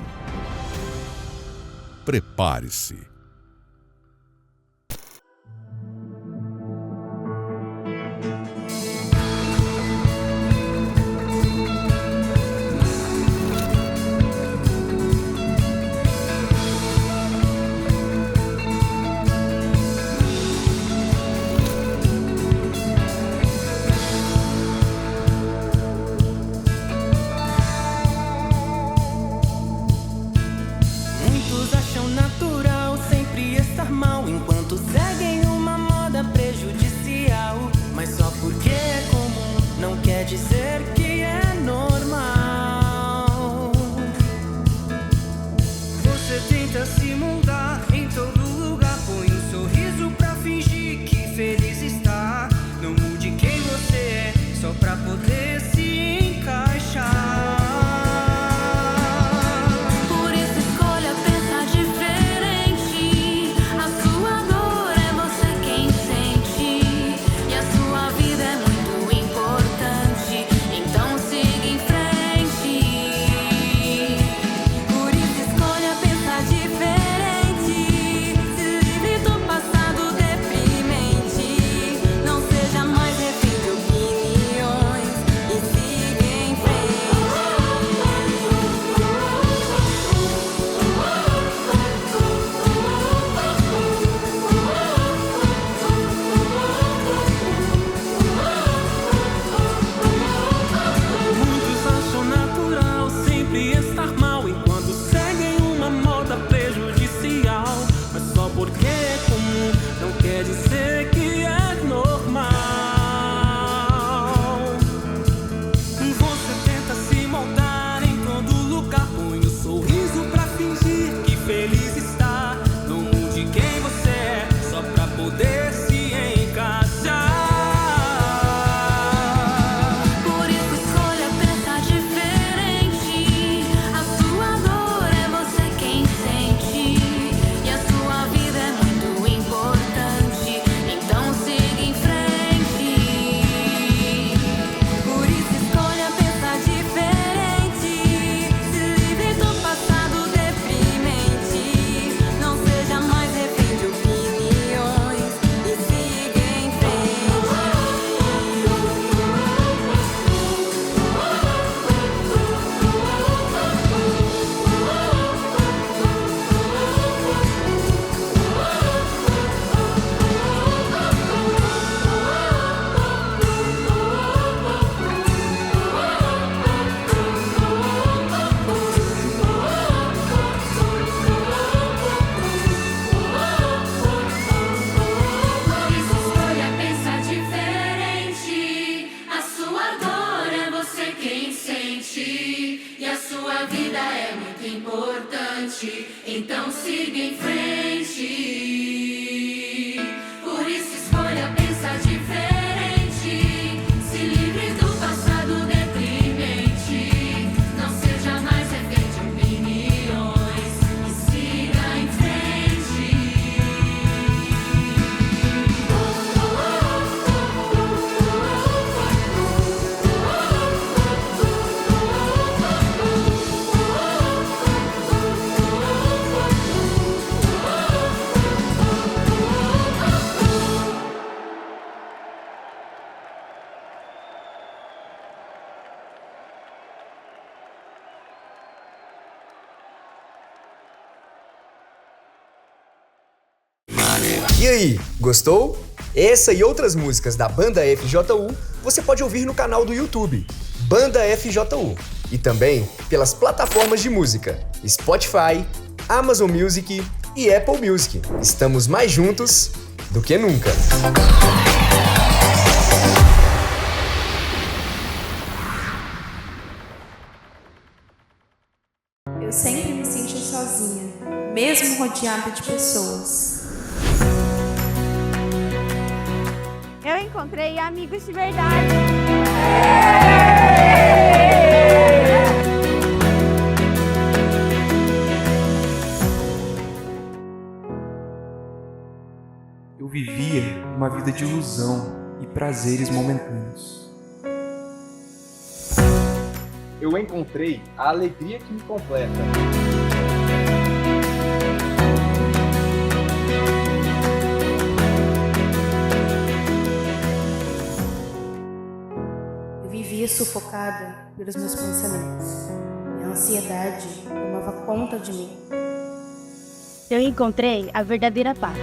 Prepare-se. dizer que é normal. Você tenta se moldar em todo lugar, põe um sorriso pra fingir que feliz está. Não mude quem você é, só pra poder se encaixar. Por isso escolha pensar diferente. A sua dor é você quem sente, e a sua vida é muito importante, então siga em frente. Por isso escolha pensar diferente. Se livre do passado deprimente. Não seja mais refém de opiniões e siga em frente. Muitos acham natural sempre estar mal, enquanto seguem uma moda prejudicial. Mas só porque é comum não quer dizer que é normal. Você tenta se moldar em todo lugar, põe um sorriso pra fingir que feliz está. Não mude quem você é, só pra poder se encaixar. Por isso escolha pensar diferente. A sua dor é você quem sente, e a sua vida é muito importante, então siga em frente. Por isso escolha pensar diferente. Se livre do passado deprimente. Não seja mais refém de opiniões e siga em frente. Por isso escolha pensar diferente. A sua dor é você quem sente, e a sua vida é muito importante, então siga em frente. Por isso escolha pensar diferente. Se livre do passado deprimente. Não seja mais refém de opiniões e siga em frente. E aí, gostou? Essa e outras músicas da Banda FJU você pode ouvir no canal do YouTube, Banda FJU, e também pelas plataformas de música Spotify, Amazon Music e Apple Music. Estamos mais juntos do que nunca. Eu sempre me senti sozinha, mesmo rodeada de pessoas. Eu encontrei amigos de verdade. Eu vivia uma vida de ilusão e prazeres momentâneos. Eu encontrei a alegria que me completa. Eu vivia sufocada pelos meus pensamentos. E a ansiedade tomava conta de mim. Eu encontrei a verdadeira paz.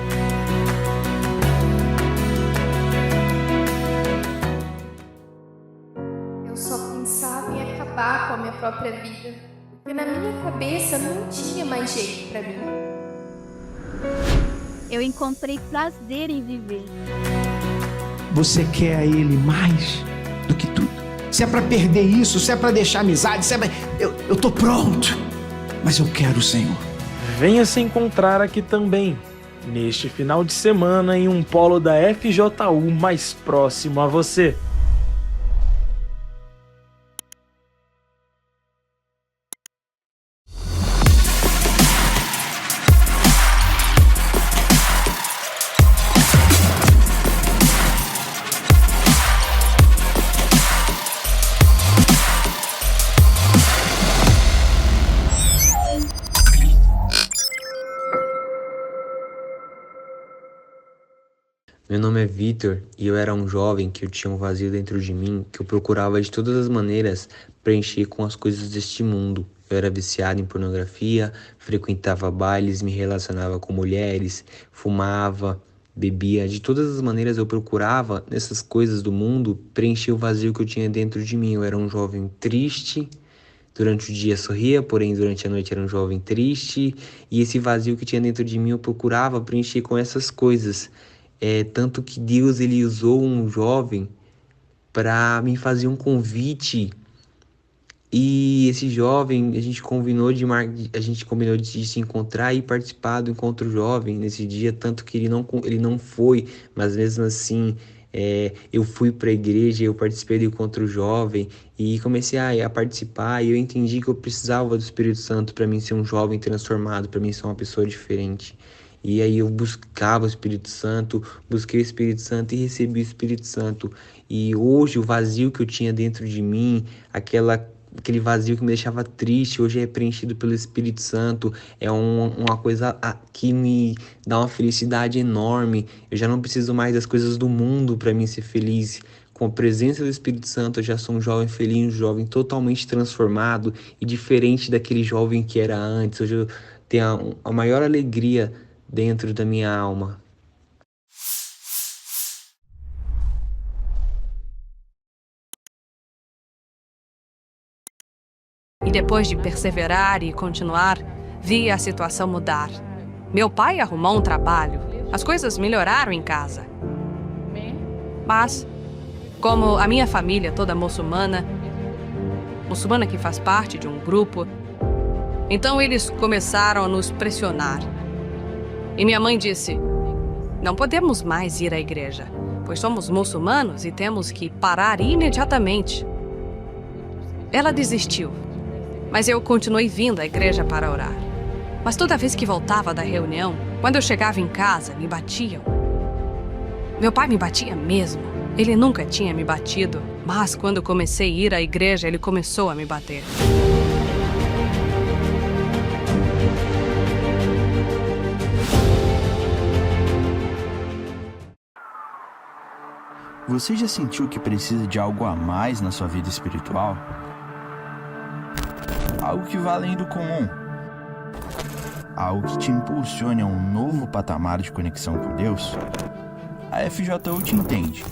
Eu só pensava em acabar com a minha própria vida, porque na minha cabeça não tinha mais jeito pra mim. Eu encontrei prazer em viver. Você quer a Ele mais do que tudo? se é pra perder isso, se é pra deixar amizade, se é pra... Eu tô pronto, mas eu quero o Senhor. Venha se encontrar aqui também, neste final de semana, em um polo da FJU mais próximo a você. Meu nome é Vitor e eu era um jovem que eu tinha um vazio dentro de mim que eu procurava de todas as maneiras preencher com as coisas deste mundo. Eu era viciado em pornografia, frequentava bailes, me relacionava com mulheres, fumava, bebia. De todas as maneiras eu procurava nessas coisas do mundo preencher o vazio que eu tinha dentro de mim. Eu era um jovem triste. Durante o dia sorria, porém durante a noite era um jovem triste. E esse vazio que tinha dentro de mim eu procurava preencher com essas coisas. Tanto que Deus ele usou um jovem para me fazer um convite. E esse jovem, a gente combinou de se encontrar e participar do encontro jovem nesse dia. Tanto que ele não foi, mas mesmo assim eu fui para a igreja, eu participei do encontro jovem e comecei a participar. E eu entendi que eu precisava do Espírito Santo para mim ser um jovem transformado, para mim ser uma pessoa diferente. E aí eu buscava o Espírito Santo, busquei o Espírito Santo e recebi o Espírito Santo. E hoje o vazio que eu tinha dentro de mim, aquele vazio que me deixava triste, hoje é preenchido pelo Espírito Santo. É uma coisa que me dá uma felicidade enorme. Eu já não preciso mais das coisas do mundo para mim ser feliz. Com a presença do Espírito Santo eu já sou um jovem feliz, um jovem totalmente transformado e diferente daquele jovem que era antes. Hoje eu tenho a maior alegria dentro da minha alma. E depois de perseverar e continuar, vi a situação mudar. Meu pai arrumou um trabalho. As coisas melhoraram em casa. Mas, como a minha família toda muçulmana que faz parte de um grupo, então eles começaram a nos pressionar. E minha mãe disse, não podemos mais ir à igreja, pois somos muçulmanos e temos que parar imediatamente. Ela desistiu, mas eu continuei vindo à igreja para orar. Mas toda vez que voltava da reunião, quando eu chegava em casa, me batiam. Meu pai me batia mesmo. Ele nunca tinha me batido, mas quando comecei a ir à igreja, ele começou a me bater. Você já sentiu que precisa de algo a mais na sua vida espiritual? Algo que vá além do comum. Algo que te impulsione a um novo patamar de conexão com Deus? A FJU te entende.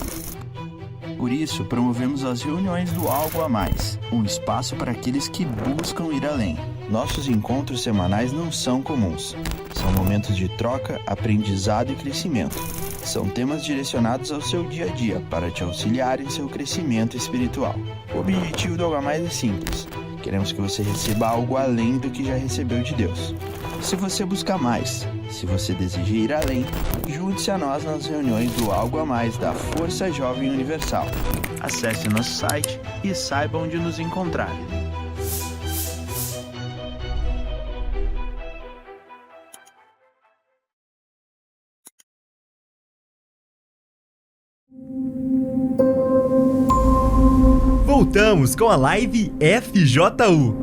Por isso, promovemos as reuniões do Algo a Mais, um espaço para aqueles que buscam ir além. Nossos encontros semanais não são comuns. São momentos de troca, aprendizado e crescimento. São temas direcionados ao seu dia a dia para te auxiliar em seu crescimento espiritual. O objetivo do Algo a Mais é simples. Queremos que você receba algo além do que já recebeu de Deus. Se você buscar mais, se você deseja ir além, junte-se a nós nas reuniões do Algo a Mais da Força Jovem Universal. Acesse nosso site e saiba onde nos encontrar. Voltamos com a live FJU.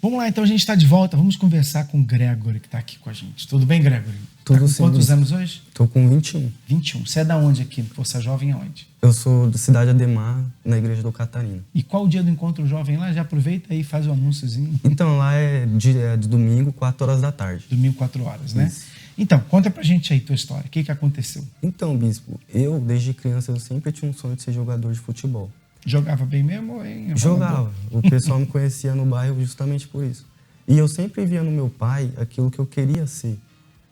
Vamos lá, então a gente está de volta. Vamos conversar com o Gregory, que está aqui com a gente. Tudo bem, Gregory? Tudo com sim. Quantos anos hoje? Tô com 21. 21. Você é da onde aqui? Força Jovem aonde? Eu sou da cidade Ademar, na igreja do Catarina. E qual o dia do encontro jovem lá? Já aproveita aí e faz o anúnciozinho. Então, lá é de domingo, 4 horas da tarde. Domingo, 4 horas, né? Isso. Então, conta pra gente aí tua história. O que aconteceu? Então, bispo, eu, desde criança, eu sempre tinha um sonho de ser jogador de futebol. Jogava bem mesmo ou em Jogava. O pessoal me conhecia no bairro justamente por isso. E eu sempre via no meu pai aquilo que eu queria ser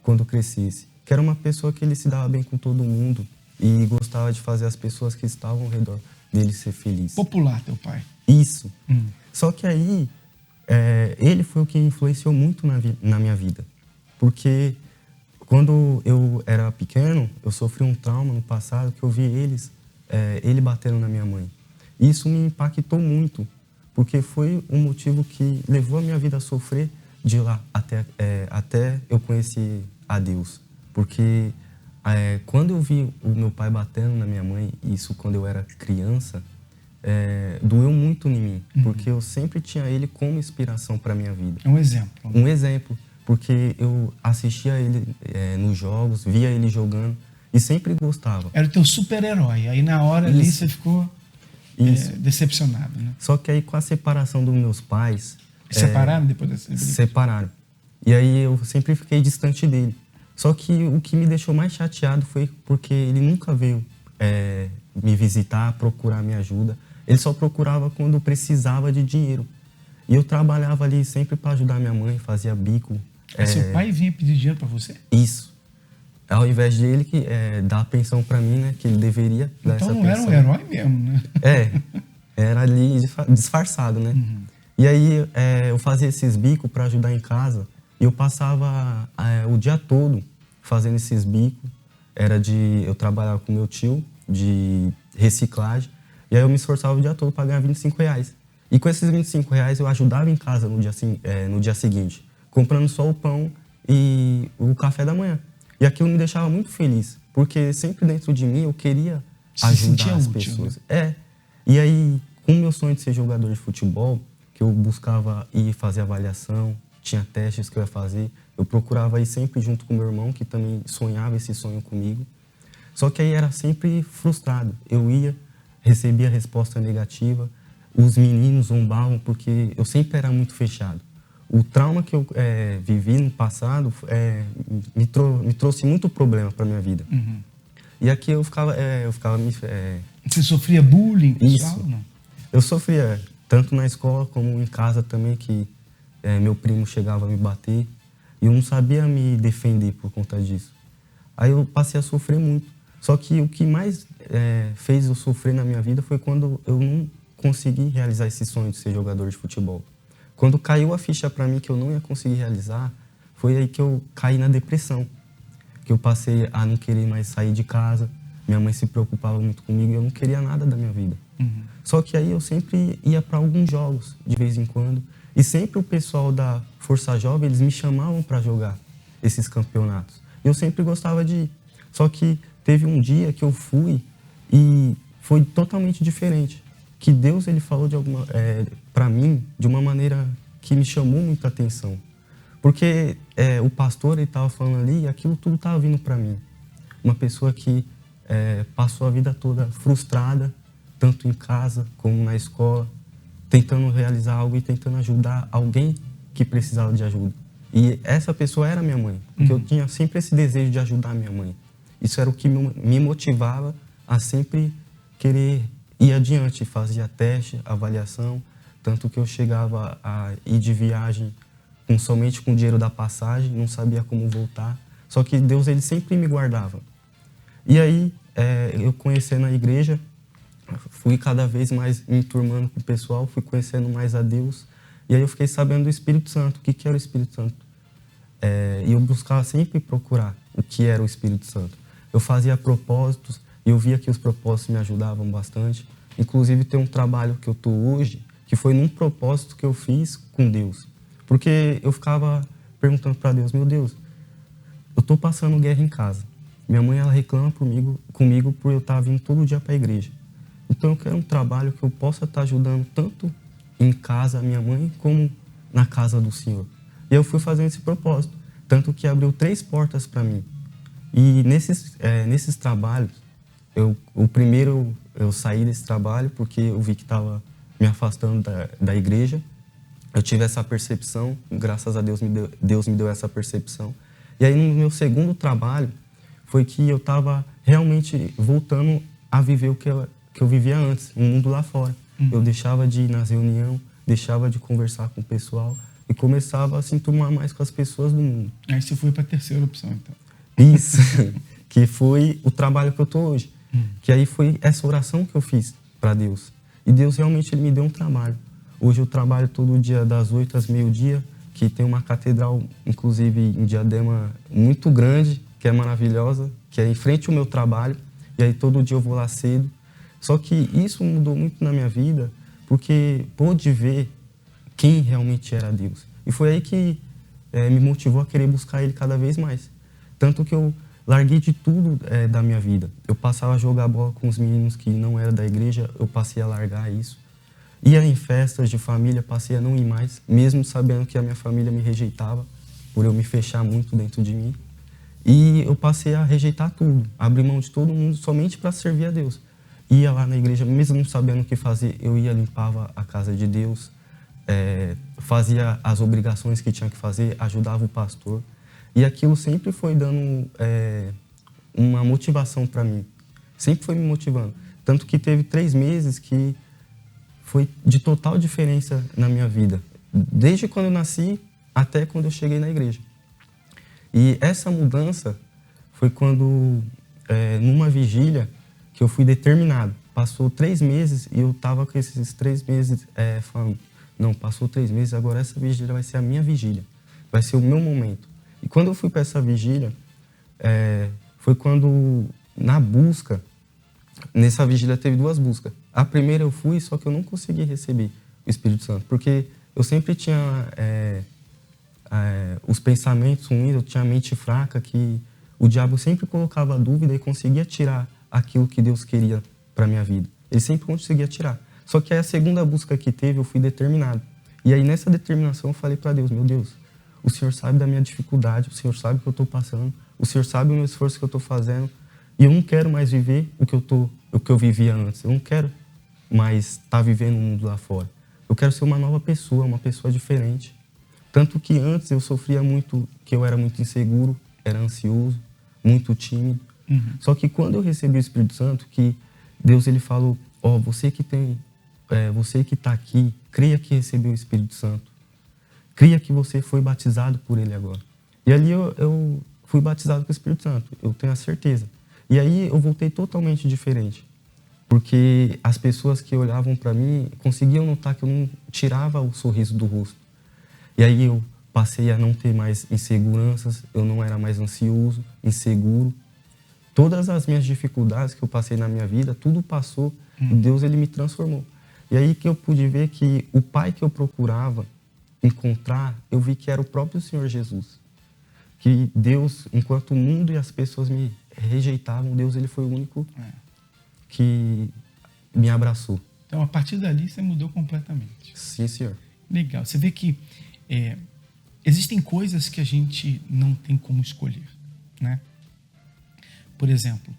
quando crescesse. Que era uma pessoa que ele se dava bem com todo mundo, e gostava de fazer as pessoas que estavam ao redor dele ser felizes. Popular, teu pai. Isso. Só que aí, ele foi o que influenciou muito na minha vida. Porque quando eu era pequeno, eu sofri um trauma no passado que eu vi ele batendo na minha mãe. Isso me impactou muito, porque foi um motivo que levou a minha vida a sofrer de lá até eu conhecer a Deus. Porque quando eu vi o meu pai batendo na minha mãe, isso quando eu era criança, doeu muito em mim, porque eu sempre tinha ele como inspiração para minha vida. É um exemplo. Um exemplo, porque eu assistia ele nos jogos, via ele jogando e sempre gostava. Era o teu super-herói. Aí na hora ali você ficou decepcionado, né? Só que aí com a separação dos meus pais... Separaram depois dessa briga? Separaram. E aí eu sempre fiquei distante dele. Só que o que me deixou mais chateado foi porque ele nunca veio me visitar, procurar minha ajuda. Ele só procurava quando precisava de dinheiro. E eu trabalhava ali sempre para ajudar minha mãe, fazia bico. Seu pai vinha pedir dinheiro para você? Isso. Ao invés de ele dar a pensão para mim, né, que ele deveria dar essa pensão. Então não era um herói mesmo, né? Era ali disfarçado, né? E aí eu fazia esses bicos para ajudar em casa. E eu passava o dia todo fazendo esses bicos. Eu trabalhava com meu tio de reciclagem. E aí eu me esforçava o dia todo para ganhar R$25. E com esses R$25 eu ajudava em casa no dia seguinte, comprando só o pão e o café da manhã. E aquilo me deixava muito feliz, porque sempre dentro de mim eu queria ajudar as pessoas. Né? E aí, com o meu sonho de ser jogador de futebol, que eu buscava ir fazer avaliação, tinha testes que eu ia fazer, eu procurava ir sempre junto com meu irmão, que também sonhava esse sonho comigo. Só que aí era sempre frustrado. Eu ia, recebia resposta negativa, os meninos zombavam porque eu sempre era muito fechado. O trauma que eu vivi no passado me trouxe muito problema para minha vida. E aqui eu ficava Você sofria bullying? Isso. Não? Eu sofria tanto na escola como em casa também, que meu primo chegava a me bater e eu não sabia me defender por conta disso. Aí eu passei a sofrer muito. Só que o que mais fez eu sofrer na minha vida foi quando eu não consegui realizar esse sonho de ser jogador de futebol. Quando caiu a ficha para mim que eu não ia conseguir realizar, foi aí que eu caí na depressão. Que eu passei a não querer mais sair de casa. Minha mãe se preocupava muito comigo e eu não queria nada da minha vida. Só que aí eu sempre ia para alguns jogos, de vez em quando. E sempre o pessoal da Força Jovem, eles me chamavam para jogar esses campeonatos. Eu sempre gostava de ir. Só que teve um dia que eu fui e foi totalmente diferente. Que Deus ele falou para mim de uma maneira que me chamou muita atenção. Porque o pastor estava falando ali e aquilo tudo estava vindo para mim. Uma pessoa que passou a vida toda frustrada, tanto em casa como na escola, tentando realizar algo e tentando ajudar alguém que precisava de ajuda. E essa pessoa era minha mãe, porque eu tinha sempre esse desejo de ajudar minha mãe. Isso era o que me motivava a sempre querer ir adiante, fazia teste, avaliação, tanto que eu chegava a ir de viagem somente com o dinheiro da passagem, não sabia como voltar, só que Deus ele sempre me guardava. E aí, eu conhecendo a igreja, fui cada vez mais me enturmando com o pessoal, fui conhecendo mais a Deus, e aí eu fiquei sabendo do Espírito Santo, o que era o Espírito Santo. E eu buscava sempre procurar o que era o Espírito Santo. Eu fazia propósitos, e eu via que os propósitos me ajudavam bastante. Inclusive, tem um trabalho que eu estou hoje, que foi num propósito que eu fiz com Deus. Porque eu ficava perguntando para Deus, meu Deus, eu estou passando guerra em casa. Minha mãe ela reclama comigo por eu estar vindo todo dia para a igreja. Então eu quero um trabalho que eu possa estar ajudando tanto em casa a minha mãe como na casa do Senhor. E eu fui fazendo esse propósito, tanto que abriu 3 portas para mim. E nesses trabalhos, o primeiro eu saí desse trabalho porque eu vi que estava me afastando da igreja. Eu tive essa percepção, graças a Deus Deus me deu essa percepção. E aí no meu segundo trabalho foi que eu estava realmente voltando a viver o que eu vivia antes, o mundo lá fora. Eu deixava de ir nas reuniões, deixava de conversar com o pessoal e começava a se enturmar mais com as pessoas do mundo. Aí você foi para a terceira opção, então. Isso, que foi o trabalho que eu tô hoje. Que aí foi essa oração que eu fiz para Deus. E Deus realmente ele me deu um trabalho. Hoje eu trabalho todo dia das 8 às meio-dia, que tem uma catedral, inclusive em Diadema, muito grande, que é maravilhosa, que é em frente ao meu trabalho. E aí todo dia eu vou lá cedo. Só que isso mudou muito na minha vida, porque pude ver quem realmente era Deus. E foi aí que me motivou a querer buscar Ele cada vez mais. Tanto que eu larguei de tudo da minha vida. Eu passava a jogar bola com os meninos que não eram da igreja, eu passei a largar isso. Ia em festas de família, passei a não ir mais, mesmo sabendo que a minha família me rejeitava, por eu me fechar muito dentro de mim. E eu passei a rejeitar tudo, abrir mão de todo mundo somente para servir a Deus. Ia lá na igreja, mesmo não sabendo o que fazer, eu ia, limpava a casa de Deus, fazia as obrigações que tinha que fazer, ajudava o pastor. E aquilo sempre foi dando uma motivação para mim. Sempre foi me motivando. Tanto que teve 3 meses que foi de total diferença na minha vida. Desde quando eu nasci até quando eu cheguei na igreja. E essa mudança foi quando, numa vigília, que eu fui determinado. Passou 3 meses e eu estava com esses 3 meses falando, não, passou 3 meses, agora essa vigília vai ser a minha vigília. Vai ser o meu momento. E quando eu fui para essa vigília, foi quando, na busca, nessa vigília teve 2 buscas. A primeira eu fui, só que eu não consegui receber o Espírito Santo, porque eu sempre tinha os pensamentos ruins, eu tinha a mente fraca, que o diabo sempre colocava dúvida e conseguia tirar aquilo que Deus queria para minha vida. Ele sempre conseguia tirar. Só que aí a segunda busca que teve, eu fui determinado. E aí nessa determinação eu falei para Deus, meu Deus, o Senhor sabe da minha dificuldade, o Senhor sabe o que eu estou passando, o Senhor sabe o meu esforço que eu estou fazendo, e eu não quero mais viver o que eu vivia antes. Eu não quero mais estar vivendo o mundo lá fora. Eu quero ser uma nova pessoa, uma pessoa diferente. Tanto que antes eu sofria muito, que eu era muito inseguro, era ansioso, muito tímido. Só que quando eu recebi o Espírito Santo, que Deus ele falou, você que está aqui, creia que recebeu o Espírito Santo. Creia que você foi batizado por ele agora. E ali eu fui batizado com o Espírito Santo, eu tenho a certeza. E aí eu voltei totalmente diferente. Porque as pessoas que olhavam para mim conseguiam notar que eu não tirava o sorriso do rosto. E aí eu passei a não ter mais inseguranças, eu não era mais ansioso, inseguro. Todas as minhas dificuldades que eu passei na minha vida, tudo passou e Deus ele me transformou. E aí que eu pude ver que o pai que eu procurava encontrar, eu vi que era o próprio Senhor Jesus. Que Deus, enquanto o mundo e as pessoas me rejeitavam, Deus ele foi o único que me abraçou. Então, a partir dali, você mudou completamente. Sim, senhor. Legal. Você vê que existem coisas que a gente não tem como escolher, né? Por exemplo,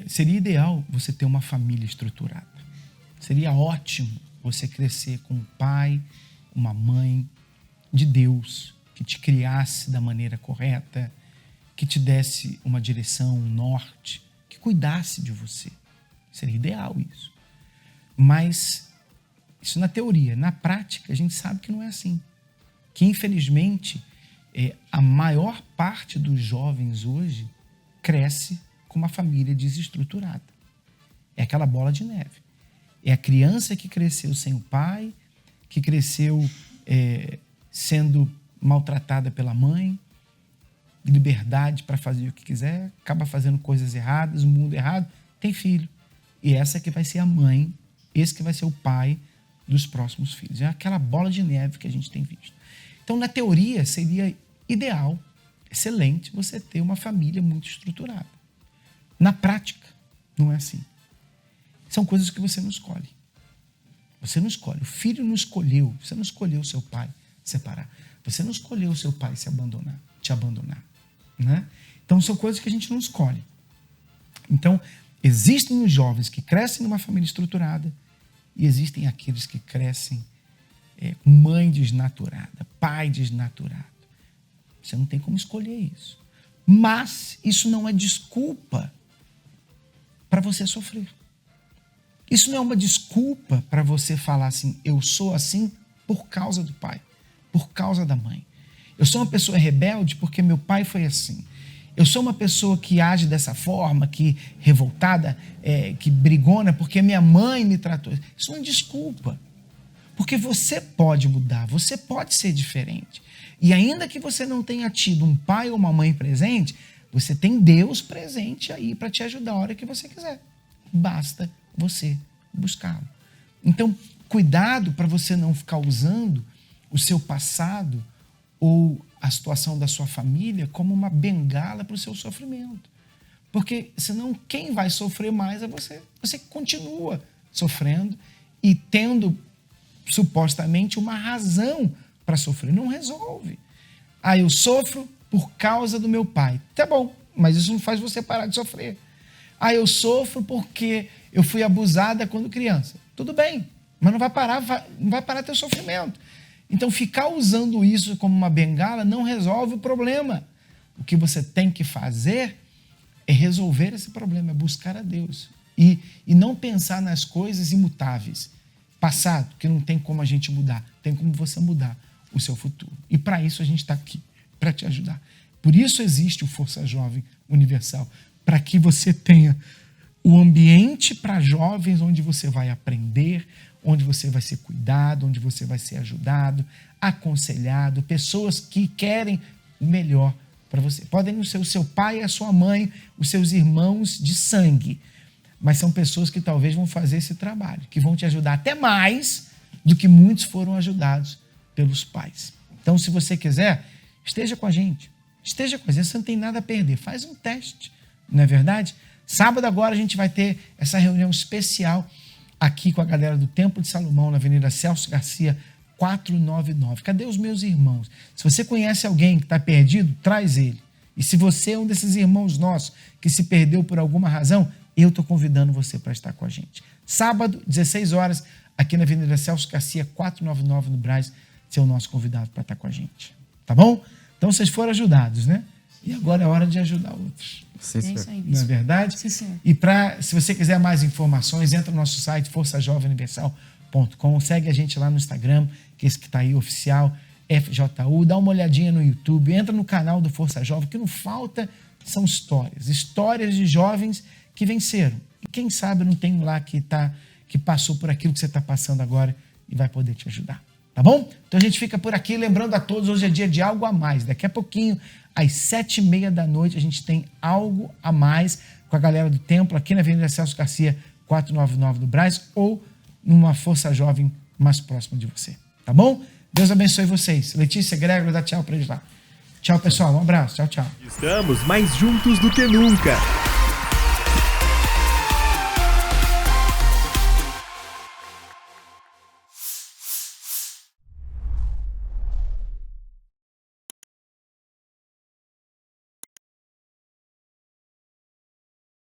seria ideal você ter uma família estruturada. Seria ótimo você crescer com um pai, uma mãe de Deus, que te criasse da maneira correta, que te desse uma direção, um norte, que cuidasse de você. Seria ideal isso. Mas isso na teoria. Na prática, a gente sabe que não é assim. Que, infelizmente, a maior parte dos jovens hoje cresce com uma família desestruturada. É aquela bola de neve. É a criança que cresceu sem o pai, que cresceu sendo maltratada pela mãe, liberdade para fazer o que quiser, acaba fazendo coisas erradas, o mundo errado, tem filho. E essa que vai ser a mãe, esse que vai ser o pai dos próximos filhos. É aquela bola de neve que a gente tem visto. Então, na teoria, seria ideal, excelente, você ter uma família muito estruturada. Na prática, não é assim. São coisas que você não escolhe. Você não escolhe. O filho não escolheu. Você não escolheu o seu pai separar. Você não escolheu o seu pai te abandonar. Né? Então, são coisas que a gente não escolhe. Então, existem os jovens que crescem numa família estruturada e existem aqueles que crescem com mãe desnaturada, pai desnaturado. Você não tem como escolher isso. Mas isso não é desculpa para você sofrer. Isso não é uma desculpa para você falar assim, eu sou assim por causa do pai, por causa da mãe. Eu sou uma pessoa rebelde porque meu pai foi assim. Eu sou uma pessoa que age dessa forma, que revoltada, que brigona, porque minha mãe me tratou. Isso não é desculpa. Porque você pode mudar, você pode ser diferente. E ainda que você não tenha tido um pai ou uma mãe presente, você tem Deus presente aí para te ajudar a hora que você quiser. Basta você buscá-lo. Então, cuidado para você não ficar usando o seu passado ou a situação da sua família como uma bengala para o seu sofrimento. Porque senão quem vai sofrer mais é você. Você continua sofrendo e tendo supostamente uma razão para sofrer. Não resolve. Eu sofro por causa do meu pai. Tá bom, mas isso não faz você parar de sofrer. Eu sofro porque eu fui abusada quando criança. Tudo bem, mas não vai parar teu sofrimento. Então, ficar usando isso como uma bengala não resolve o problema. O que você tem que fazer é resolver esse problema, é buscar a Deus. E não pensar nas coisas imutáveis. Passado, que não tem como a gente mudar. Tem como você mudar o seu futuro. E para isso a gente está aqui, para te ajudar. Por isso existe o Força Jovem Universal. Para que você tenha o ambiente para jovens onde você vai aprender, onde você vai ser cuidado, onde você vai ser ajudado, aconselhado, pessoas que querem o melhor para você. Podem não ser o seu pai, a sua mãe, os seus irmãos de sangue, mas são pessoas que talvez vão fazer esse trabalho, que vão te ajudar até mais do que muitos foram ajudados pelos pais. Então, se você quiser, esteja com a gente. Esteja com a gente, você não tem nada a perder. Faz um teste, não é verdade? Sábado agora a gente vai ter essa reunião especial aqui com a galera do Templo de Salomão, na Avenida Celso Garcia, 499. Cadê os meus irmãos? Se você conhece alguém que está perdido, traz ele. E se você é um desses irmãos nossos que se perdeu por alguma razão, eu estou convidando você para estar com a gente. Sábado, 16 horas, aqui na Avenida Celso Garcia, 499, no Brás, ser o nosso convidado para estar com a gente. Tá bom? Então, vocês foram ajudados, né? E agora é hora de ajudar outros. É isso aí, não é verdade? Sim, senhor. E se você quiser mais informações, entra no nosso site, forçajovenuniversal.com, segue a gente lá no Instagram, que esse que está aí, oficial, FJU, dá uma olhadinha no YouTube, entra no canal do Força Jovem, que não falta são histórias de jovens que venceram. E quem sabe não tem um lá que passou por aquilo que você está passando agora e vai poder te ajudar. Tá bom? Então a gente fica por aqui, lembrando a todos, hoje é dia de algo a mais. Daqui a pouquinho, às 7h30 da noite, a gente tem algo a mais com a galera do Templo, aqui na Avenida Celso Garcia, 499 do Brás, ou numa Força Jovem mais próxima de você. Tá bom? Deus abençoe vocês. Letícia, Grégor, dá tchau pra eles lá. Tchau, pessoal. Um abraço. Tchau, tchau. Estamos mais juntos do que nunca.